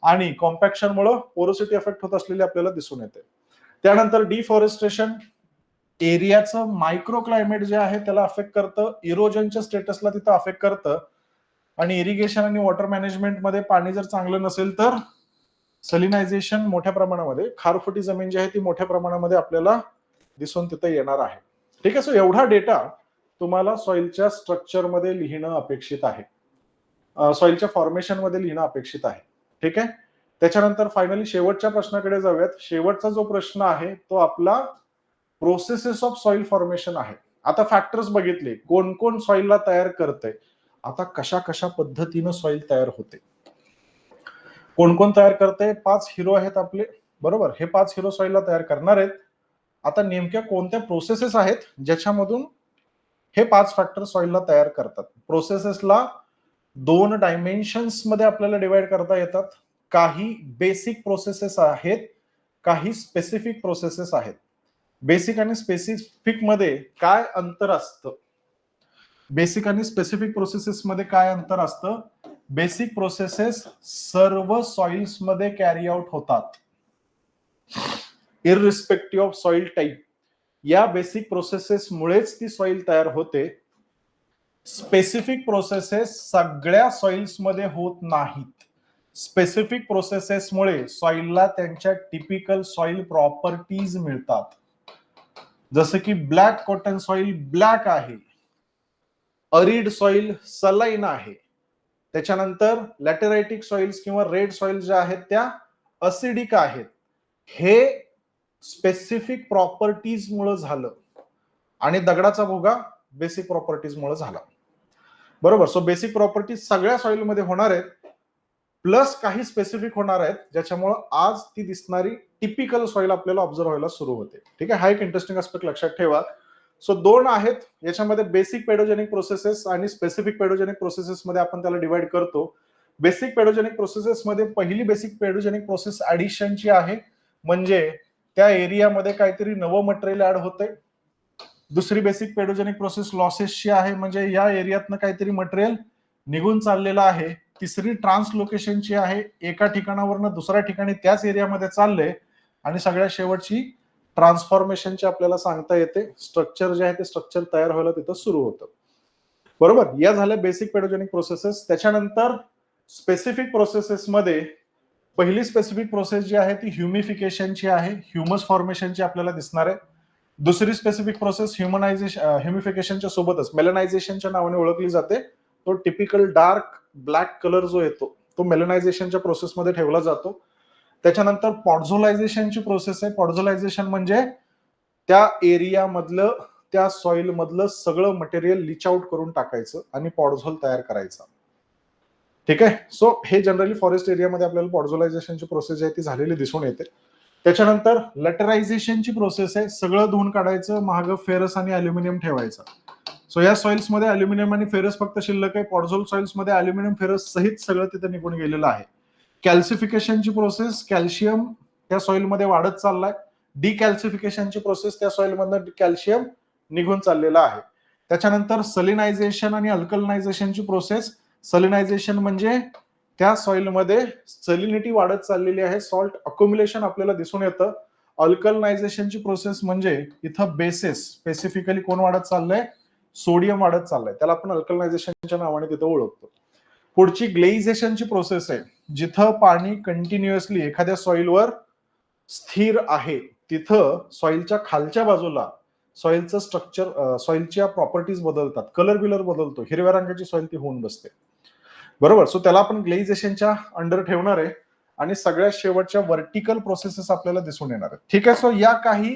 आणि कॉम्पॅक्शनमुळे पोरोसिटी अफेक्ट होत असलेली आपल्याला दिसून येते. त्यानंतर डिफॉरेस्टेशन एरियाचं मायक्रो क्लायमेट जे आहे त्याला अफेक्ट करतं. इरोजनच्या स्टेटसला तिथं अफेक्ट करतं. आणि इरिगेशन आणि वॉटर मॅनेजमेंटमध्ये पाणी जर चांगलं नसेल तर सलिनायझेशन मोठ्या प्रमाणामध्ये, खारफुटी जमीन जी आहे ती मोठ्या प्रमाणामध्ये आपल्याला दिसून तिथं येणार आहे. ठीक आहे. सो एवढा डेटा तुम्हाला सॉइलच्या स्ट्रक्चरमध्ये लिहिणं अपेक्षित आहे, सॉइलच्या फॉर्मेशन मध्ये लिहिणं अपेक्षित आहे. ठीक आहे. त्याच्यानंतर फायनली शेवटच्या प्रश्नाकडे जाऊयात. शेवटचा जो प्रश्न आहे तो आपला प्रोसेसेस ऑफ सॉइल फॉर्मेशन आहे. आता फॅक्टर्स बघितले, कोण कोण सॉइलला तयार करतंय, आता कशा कशा पद्धतीनं सॉइल तयार होते, कोण कोण तयार करते. 5 हिरो आहेत आपले, बरोबर. हे 5 हिरो सॉइलला तयार करणार आहेत. आता नेमक्या कोणत्या प्रोसेसेस आहेत ज्याच्यामधून हे 5 फॅक्टर सॉइलला तयार करतात. प्रोसेसेसला 2 डायमेन्शन्स मध्ये आपल्याला डिवाइड करता येतात. काही बेसिक प्रोसेसेस आहेत, काही स्पेसिफिक प्रोसेसेस आहेत. बेसिक आणि स्पेसिफिक मध्ये काय अंतर असतं, बेसिक आणि स्पेसिफिक प्रोसेसेस मध्ये काय अंतर असतं. बेसिक प्रोसेसेस सर्व सॉइल्स मध्ये कॅरी आउट होतात, इररिस्पेक्टिव्ह ऑफ सॉइल टाईप. या बेसिक प्रोसेसेस मुळेच ती सॉइल तयार होते. स्पेसिफिक प्रोसेसेस सगळ्या सॉइल्स मध्ये होत नाहीत. स्पेसिफिक प्रोसेसेसमुळे सॉइलला त्यांच्या टिपिकल सॉइल प्रॉपर्टीज मिळतात. जसं की ब्लॅक कॉटन सॉइल ब्लॅक आहे, अरिड सॉइल सलाईन आहे. त्याच्यानंतर लॅटेरायटिक सॉइल्स किंवा रेड सॉइल ज्या आहेत त्या असिडिक आहेत. हे स्पेसिफिक प्रॉपर्टीज मुळे झालं. आणि दगडाचा भोगा बेसिक प्रॉपर्टीज मुळे झाला, बरोबर. सो बेसिक प्रॉपर्टीज सगळ्या सॉइल मध्ये होणार आहेत, प्लस काही स्पेसिफिक होणार आहेत ज्याच्यामुळे आज ती दिसणारी टिपिकल सॉइल आपल्याला ऑब्झर्व व्हायला सुरू होते. ठीक आहे. हा एक इंटरेस्टिंग आस्पेक्ट लक्षात ठेवा. सो 2 आहेत याच्यामध्ये, बेसिक पेडोजेनिक प्रोसेसेस आणि स्पेसिफिक पेडोजेनिक प्रोसेसेस मध्ये आपण त्याला डिवाइड करतो. बेसिक पेडोजेनिक प्रोसेसेस मध्ये पहिली बेसिक पेडोजेनिक प्रोसेस ऍडिशनची आहे, म्हणजे त्या एरियामध्ये काहीतरी नवं मटेरियल ऍड होतंय. दुसरी बेसिक पेडोजेनिक प्रोसेस लॉसेसची आहे, म्हणजे या एरियातनं काहीतरी मटेरियल निघून चाललेलं आहे. तिसरी ट्रान्सलोकेशनची आहे, एका ठिकाणावरनं दुसऱ्या ठिकाणी त्याच एरियामध्ये चाललंय. आणि सगळ्यात शेवटची ट्रान्सफॉर्मेशनची आपल्याला सांगता येते. स्ट्रक्चर जे आहे ते स्ट्रक्चर तयार व्हायला तिथं सुरू होतं, बरोबर. या झाल्या बेसिक पेडोजेनिक प्रोसेसेस. त्याच्यानंतर स्पेसिफिक प्रोसेसेस मध्ये पहिली स्पेसिफिक प्रोसेस जी आहे ती ह्युमिफिकेशनची आहे, ह्युमस फॉर्मेशनची आपल्याला दिसणार आहे. दुसरी स्पेसिफिक प्रोसेस ह्युमिफिकेशनच्या सोबतच मेलनायझेशनच्या नावाने ओळखली जाते. तो टिपिकल डार्क ब्लॅक कलर जो येतो तो मेलनायझेशनच्या प्रोसेसमध्ये ठेवला जातो. त्याच्यानंतर पॉडझोलायझेशनची प्रोसेस आहे. पॉडझोलायझेशन म्हणजे त्या एरिया मधलं, त्या सॉइल मधलं सगळं मटेरियल लिच आउट करून टाकायचं आणि पॉडझोल तयार करायचा. ठीक आहे. सो हे जनरली फॉरेस्ट एरियामध्ये आपल्याला पॉडझोलायझेशनची प्रोसेस जी आहे ती झालेली दिसून येते. त्याच्यानंतर लॅटरायझेशनची प्रोसेस आहे, सगळं धुवून काढायचं, महाग फेरस आणि अल्युमिनियम ठेवायचं. सो या सॉइल्स मध्ये अल्युमिनियम आणि फेरस फक्त शिल्लक आहे. पॉडझोल सॉइल्स मध्ये अल्युमिनियम फेरस सहित सगळं तिथे निघून गेलेलं आहे. कॅल्सिफिकेशनची प्रोसेस, कॅल्शियम त्या सॉइल मध्ये वाढत चाललाय. डिकॅल्सिफिकेशनची प्रोसेस, त्या सॉइल मधनं कॅल्शियम निघून चाललेलं आहे. त्याच्यानंतर सलिनायझेशन आणि अल्कलनायझेशनची प्रोसेस. सलिनायझेशन म्हणजे त्या सॉइल मध्ये सलिनिटी वाढत चाललेली आहे, सॉल्ट अक्युम्युलेशन आपल्याला दिसून येतं. अल्कलनायझेशनची प्रोसेस म्हणजे इथं बेसिस स्पेसिफिकली कोण वाढत चाललंय, सोडियम वाढत चाललंय, त्याला आपण अल्कलनायझेशनच्या नावाने तिथं ओळखतो. पुढची ग्लेइझेशनची प्रोसेस आहे, जिथं पाणी कंटिन्युअसली एखाद्या सॉइलवर स्थिर आहे, तिथं सॉइलच्या खालच्या बाजूला सॉइलचं स्ट्रक्चर, सॉइलच्या प्रॉपर्टीज बदलतात, कलर बिलर बदलतो, हिरव्या रंगाची सॉइल ती होऊन बसते, बरोबर. सो त्याला आपण ग्लेइझेशनच्या अंडर ठेवणार आहे. आणि सगळ्यात शेवटच्या व्हर्टिकल प्रोसेसेस आपल्याला दिसून येणार आहेत. ठीक आहे. सो या काही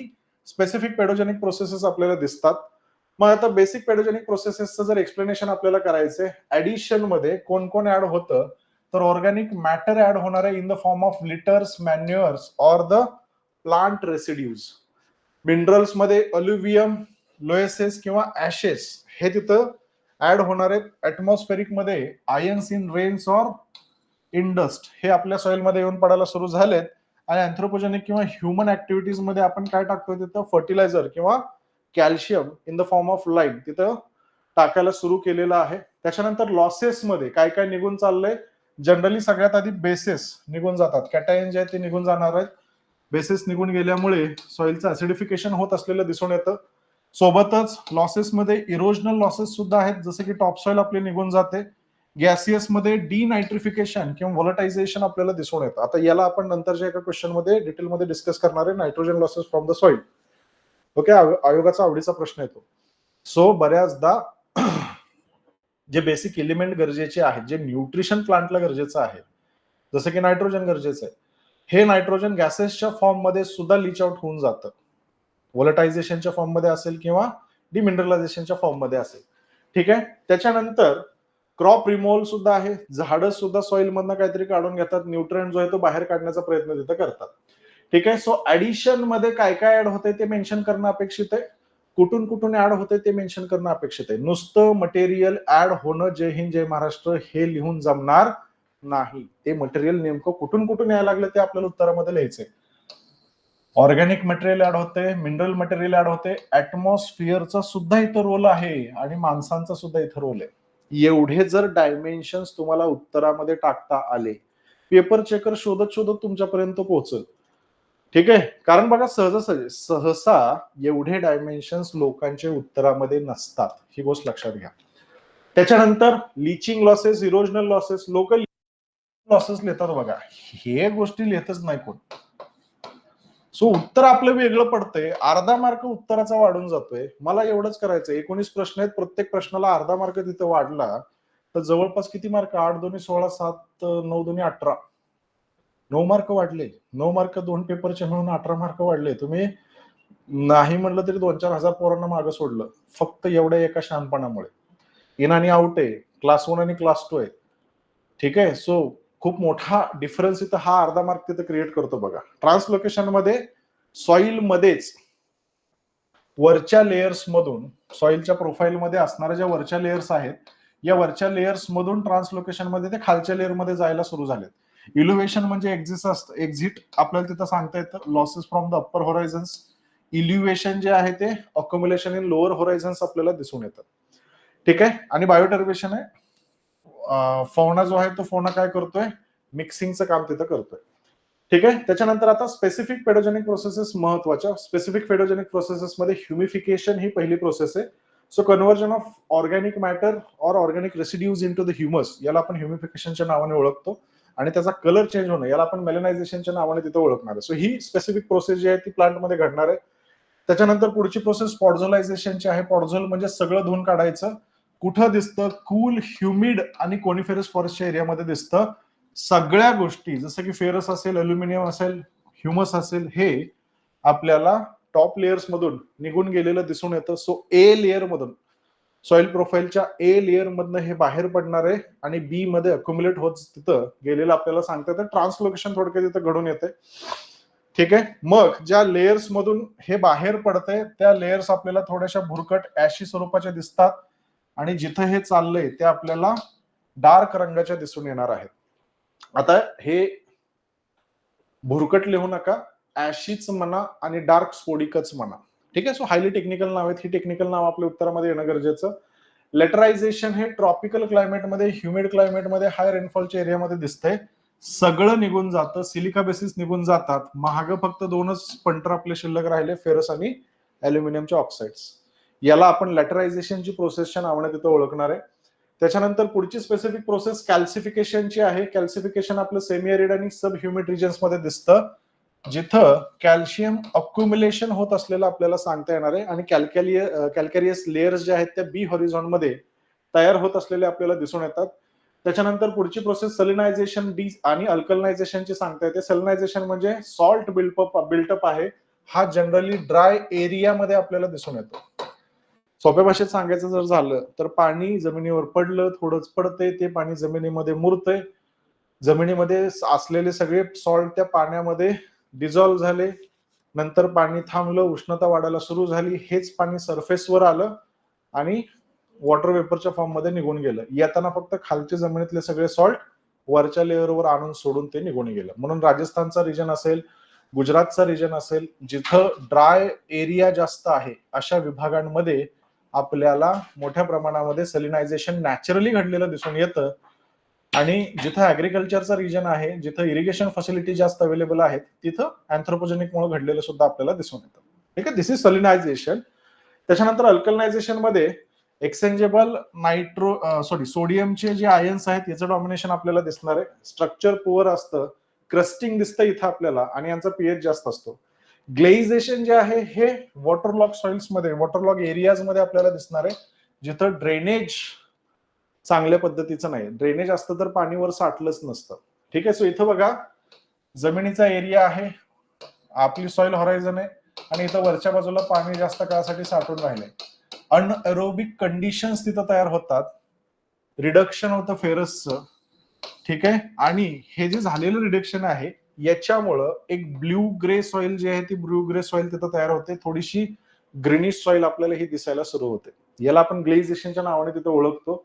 स्पेसिफिक पेडोजेनिक प्रोसेसेस आपल्याला दिसतात. मग आता बेसिक पेडोजेनिक प्रोसेसेसचं जर एक्सप्लेनेशन आपल्याला करायचंय, ऍडिशन मध्ये कोण कोण ऍड होतं, तर ऑर्गॅनिक मॅटर ऍड होणार आहे in the form of litres, मॅन्युअर्स or the plant residues. Minerals मध्ये अल्युवियम, लोएसेस किंवा ऍशेस हे तिथं ऍड होणार आहेत. ऍटमॉस्फेरिक मध्ये ions in rains or in dust हे आपल्या सॉइल मध्ये येऊन पडायला सुरू झालेत. आणि अँथ्रोपोजेनिक किंवा ह्युमन ऍक्टिव्हिटीज मध्ये आपण काय टाकतोय तिथं फर्टिलायझर किंवा calcium in the form of lime तिथं टाकायला सुरू केलेलं आहे. त्याच्यानंतर लॉसेस मध्ये काय काय निघून चाललंय. जनरली सगळ्यात आधी बेसेस निघून जातात. कॅटायन जे आहेत ते निघून जाणार आहेत. बेसिस निघून गेल्यामुळे सॉइलचं ऍसिडिफिकेशन होत असलेलं दिसून येतं. सोबतच लॉसेसमध्ये इरोजनल लॉसेस सुद्धा आहेत, जसं की टॉपसॉइल आपले निघून जाते. गॅसियस मध्ये डिनायट्रिफिकेशन किंवा व्हॉलटायझेशन आपल्याला दिसून येतं. आता याला आपण नंतरच्या एका क्वेश्चन मध्ये डिटेलमध्ये डिस्कस करणार आहे. Nitrogen losses from the soil. Okay, आयोगाचा आवडीचा प्रश्न येतो. सो बऱ्याचदा जे बेसिक एलिमेंट गरजेचे आहेत, जे न्यूट्रिशन प्लांटला गरजेचं आहे, जसं की नायट्रोजन गरजेचं आहे, हे नायट्रोजन गॅसेसच्या फॉर्म मध्ये सुद्धा लीच आउट होऊन जातं. व्हॉलटायझेशनच्या फॉर्म मध्ये असेल किंवा डिमिनरलायझेशनच्या फॉर्म मध्ये असेल. ठीक आहे. त्याच्यानंतर क्रॉप रिमूव्हल सुद्धा आहे. झाडं सुद्धा सॉइल मधनं काहीतरी काढून घेतात. न्यूट्रिएंट जो आहे तो बाहेर काढण्याचा प्रयत्न तिथं करतात. ठीक आहे. सो ऍडिशन मध्ये काय काय ऍड होते ते मेन्शन करणं अपेक्षित आहे. कुठून कुठून ऍड होते ते मेन्शन करणं अपेक्षित आहे. नुसतं मटेरियल ऍड होणं जय हिंद जय महाराष्ट्र हे लिहून जमणार नाही. ते मटेरियल नेमकं कुठून कुठून यायला लागलं ते आपल्याला उत्तरामध्ये लिहायचंय. ऑर्गॅनिक मटेरियल ऍड होते, मिनरल मटेरियल ऍड होते, ऍटमॉस्फिअरचा सुद्धा इथं रोल आहे आणि माणसांचा सुद्धा इथं रोल आहे. एवढे जर डायमेन्शन्स तुम्हाला उत्तरामध्ये टाकता आले, पेपर चेकर शोधत शोधत तुमच्यापर्यंत पोहोचल. ठीक आहे. कारण बघा सहसा एवढे डायमेन्शन्स लोकांच्या उत्तरामध्ये नसतात. ही गोष्ट लक्षात घ्या. त्याच्यानंतर leaching losses, erosional losses, local losses लिहितात बघा. हे गोष्टी लिहितच नाही कोण. सो उत्तर आपलं वेगळं पडतंय. अर्धा मार्क उत्तराचा वाढून जातोय. मला एवढंच करायचंय. 19 प्रश्न आहेत. प्रत्येक प्रश्नाला अर्धा मार्क तिथं वाढला तर जवळपास किती मार्क? 8 2 16 7 9 2 18. 9 मार्क वाढले. 9 मार्क 2 पेपरचे म्हणून 18 मार्क वाढले. तुम्ही नाही म्हणलं तरी 2-4 हजार पोरांना मागं सोडलं फक्त एवढ्या एका शहाणपणामुळे. इन आणि आउट आहे, क्लास 1 आणि क्लास 2 आहे. ठीक आहे. सो खूप मोठा डिफरन्स इथं हा अर्धा मार्क तिथं क्रिएट करतो बघा. ट्रान्सलोकेशन मध्ये सॉइल मध्येच वरच्या लेयर्स मधून, सॉइलच्या प्रोफाईल मध्ये असणाऱ्या ज्या वरच्या लेयर्स आहेत, या वरच्या लेयर्स मधून ट्रान्सलोकेशन मध्ये ते खालच्या लेअर मध्ये जायला सुरू झाले. इल्युवेशन म्हणजे एक्झिट आपल्याला तिथं सांगता येतं. Losses from the upper horizons. Illuviation जे आहे ते अक्युम्युलेशन इन लोअर होरायझन्स आपल्याला दिसून येतं. ठीक आहे. आणि बायोटर्बेशन आहे. फौना जो आहे तो फौना काय करतोय? मिक्सिंगचं काम तिथं करतोय. ठीक आहे. त्याच्यानंतर आता स्पेसिफिक पेडोजेनिक प्रोसेसेस महत्वाच्या. स्पेसिफिक पेडोजेनिक प्रोसेसेस मध्ये ह्युमिफिकेशन ही पहिली प्रोसेस आहे. So conversion of organic matter or organic residues into the humus, याला आपण ह्युमिफिकेशनच्या नावाने ओळखतो. आणि त्याचा कलर चेंज होणं याला आपण मेलनायझेशनच्या नावाने तिथं ओळखणार आहे. सो ही स्पेसिफिक प्रोसेस जी आहे ती प्लांटमध्ये घडणार आहे. त्याच्यानंतर पुढची प्रोसेस पॉडझोलायझेशनची आहे. पॉडझोल म्हणजे सगळं धुवून काढायचं. कुठं दिसतं? कूल, ह्युमिड आणि कोनिफेरस फॉरेस्टच्या एरियामध्ये दिसतं. सगळ्या गोष्टी जसं की फेरस असेल, अल्युमिनियम असेल, ह्युमस असेल, हे आपल्याला टॉप लेयर्स मधून निघून गेलेलं दिसून येतं. सो ए लेयर मधून, सॉइल प्रोफाईलच्या ए लेयर मधनं हे बाहेर पडणार आहे आणि बी मध्ये अक्युम्युलेट होत तिथं गेलेलं आपल्याला सांगता येतं. ट्रान्सलोकेशन थोडक्यात तिथं घडून येते. ठीक आहे. मग ज्या लेयर्स मधून हे बाहेर पडतंय त्या लेयर्स आपल्याला थोड्याशा भुरकट ऍशी स्वरूपाच्या दिसतात आणि जिथं हे चाललंय ते आपल्याला डार्क रंगाच्या दिसून येणार आहेत. आता हे भुरकट लिहू नका, ऍशीच म्हणा आणि डार्क स्पोडिकच म्हणा. ठीक आहे. सो हायली टेक्निकल नाव आहेत. ही टेक्निकल नाव आपल्या उत्तरामध्ये येणं गरजेचं. लेटरायझेशन हे ट्रॉपिकल क्लायमेटमध्ये, ह्युमिड क्लायमेटमध्ये, हाय रेनफॉलच्या एरियामध्ये दिसतंय. सगळं निघून जातं. सिलिका बेसिस निघून जातात. महाग फक्त 2च पंटर आपले शिल्लक राहिले, फेरस आणि अल्युमिनियमचे ऑक्साइड्स. याला आपण लॅटरायझेशनची प्रोसेसच्या नावाने तिथं ओळखणार आहे. त्याच्यानंतर पुढची स्पेसिफिक प्रोसेस कॅल्सिफिकेशनची आहे. कॅल्सिफिकेशन आपलं सेमी एरिड आणि सब ह्युमिड रिजन्स मध्ये दिसतं, जिथं कॅल्शियम अक्युम्युलेशन होत असलेलं आपल्याला सांगता येणार आहे. आणि कॅल्कॅरियस लेयर्स जे आहेत त्या बी हॉरिझॉन मध्ये तयार होत असलेले आपल्याला दिसून येतात. त्याच्यानंतर पुढची प्रोसेस सलिनायझेशन डी आणि अल्कलनायझेशनची सांगता येते. सलिनायझेशन म्हणजे सॉल्ट बिल्टअप आहे. हा जनरली ड्राय एरियामध्ये आपल्याला दिसून येतो. सोप्या भाषेत सांगायचं जर झालं तर पाणी जमिनीवर पडलं, थोडंच पडतंय, ते पाणी जमिनीमध्ये मुरतंय. जमिनीमध्ये असलेले सगळे सॉल्ट त्या पाण्यामध्ये डिझॉल्व्ह झाले, नंतर पाणी थांबलं, उष्णता वाढायला सुरू झाली, हेच पाणी सरफेसवर आलं आणि वॉटर वेपरच्या फॉर्म मध्ये निघून गेलं. येताना फक्त खालच्या जमिनीतले सगळे सॉल्ट वरच्या लेअरवर आणून सोडून ते निघून गेलं. म्हणून राजस्थानचा रिजन असेल, गुजरातचा रिजन असेल, जिथं ड्राय एरिया जास्त आहे अशा विभागांमध्ये आपल्याला मोठ्या प्रमाणामध्ये सलिनायझेशन नॅचरली घडलेलं दिसून येतं. आणि जिथं ऍग्रिकल्चरचा रिजन आहे, जिथं इरिगेशन फॅसिलिटी जास्त अवेलेबल आहेत, तिथं अँथ्रोपोजेनिक मुळे घडलेलं सुद्धा आपल्याला दिसून येतं. ठीक आहे, दिस इज सलिनायझेशन. त्याच्यानंतर अल्कलायझेशन मध्ये एक्सचेंजेबल सोडियमचे जे आयन्स आहेत याचं डॉमिनेशन आपल्याला दिसणार आहे. स्ट्रक्चर पुअर असतं, क्रस्टिंग दिसतं इथं आपल्याला आणि यांचा पीएच जास्त असतो. ग्लेझेशन जे आहे हे वॉटरलॉग सॉइल्स मध्ये, वॉटरलॉग एरियाज मध्ये आपल्याला दिसणार आहे, जिथं ड्रेनेज चांगल्या पद्धतीचं नाही. ड्रेनेज असतं तर पाणीवर साठलंच नसतं. ठीक आहे, सो इथं बघा जमिनीचा एरिया आहे, आपली सॉइल हॉरायझन आहे आणि इथं वरच्या बाजूला पाणी जास्त काळासाठी साठून राहिलंय. अनएरोबिक कंडिशन्स तिथं तयार होतात, रिडक्शन होतं फेरसचं. ठीक आहे, आणि हे जे झालेलं रिडक्शन आहे याच्यामुळं एक ब्ल्यू ग्रे सॉइल जी आहे ती ब्ल्यू ग्रे सॉइल तिथं तयार होते. थोडीशी ग्रीनिश सॉइल आपल्याला ही दिसायला सुरू होते. याला आपण ग्लेझेशनच्या नावाने तिथं ओळखतो.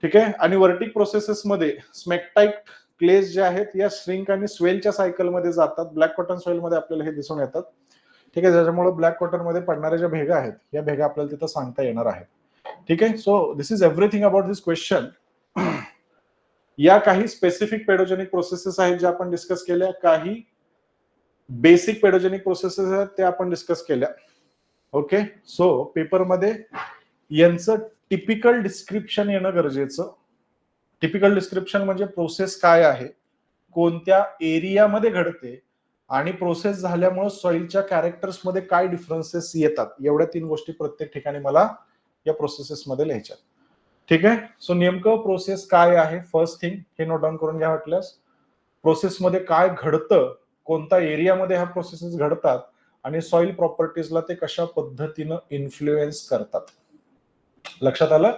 ठीक आहे, आणि वर्टिक प्रोसेसेस मध्ये स्मेक्टाइट क्लेज जे आहेत या श्रिंक आणि स्वेलच्या सायकलमध्ये जातात. ब्लॅक कॉटन सॉइल मध्ये आपल्याला हे दिसून येतात. ठीक आहे, ज्याच्यामुळे ब्लॅक कॉटन मध्ये पडणाऱ्या ज्या भेगा आहेत या भेगा आपल्याला तिथं सांगता येणार आहेत. ठीक आहे, so this is everything about this question. या काही स्पेसिफिक पेडोजेनिक प्रोसेसेस आहेत ज्या आपण डिस्कस केल्या, काही बेसिक पेडोजेनिक प्रोसेसेस आहेत त्या आपण डिस्कस केल्या. ओके, सो पेपरमध्ये यांचं टिपिकल डिस्क्रिप्शन येणं गरजेचं. टिपिकल डिस्क्रिप्शन म्हणजे प्रोसेस काय आहे, कोणत्या एरियामध्ये घडते आणि प्रोसेस झाल्यामुळे सॉइलच्या कॅरेक्टर्स मध्ये काय डिफरन्सेस येतात, एवढ्या 3 गोष्टी प्रत्येक ठिकाणी मला या प्रोसेसेस मध्ये लिहायच्या. ठीक आहे, सो नेमकं प्रोसेस काय आहे, फर्स्ट थिंग हे नोट डाऊन करून घ्या वाटल्यास. प्रोसेसमध्ये काय घडतं, कोणत्या एरियामध्ये ह्या प्रोसेसेस घडतात आणि सॉइल प्रॉपर्टीजला ते कशा पद्धतीनं इन्फ्लुएन्स करतात. लक्षात आलं?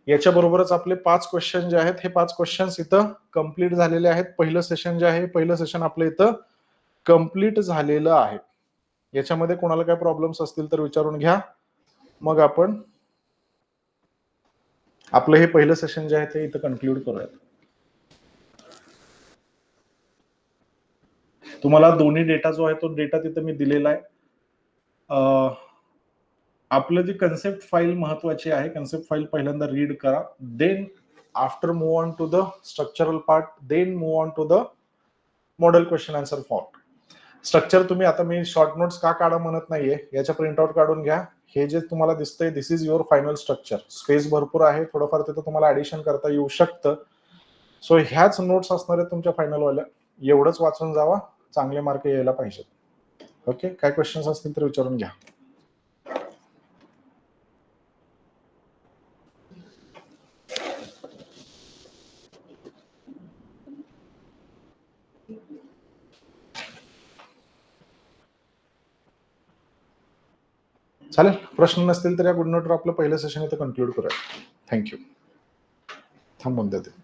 याच्या बरोबरच आपले 5 क्वेश्चन जे आहेत हे 5 क्वेश्चन इथं कंप्लीट झालेले आहेत. पहिलं सेशन जे आहे, पहिलं सेशन आपलं इथं कंप्लीट झालेलं आहे. याच्यामध्ये कोणाला काय प्रॉब्लेम्स असतील तर विचारून घ्या, मग आपण आपलं हे पहिलं सेशन जे आहे ते इथं कन्क्लूड करूयात. तुम्हाला दोन्ही डेटा जो आहे तो डेटा तिथं मी दिलेला आहे. आपलं जी कन्सेप्ट फाईल महत्वाची आहे, कन्सेप्ट फाईल पहिल्यांदा रीड करा, then after move on to the structural part, then move on to the model question answer form. Structure तुम्ही, आता मी शॉर्ट नोट्स का काढा म्हणत नाहीये, याच्या प्रिंटआउट काढून घ्या. हे जे तुम्हाला दिसतंय this is your final structure. Space भरपूर आहे, थोडंफार तिथं तुम्हाला ऍडिशन करता येऊ शकतं. सो ह्याच नोट्स असणार आहेत तुमच्या फायनल वाल्या. एवढंच वाचून जावा, चांगले मार्क यायला पाहिजेत. ओके, काय क्वेश्चन्स असतील तर विचारून घ्या. चालेल, प्रश्न नसतील तर या गुड नोटवर आपलं पहिलं सेशन इथं कन्क्लूड करूया. थँक्यू. थांबून देते.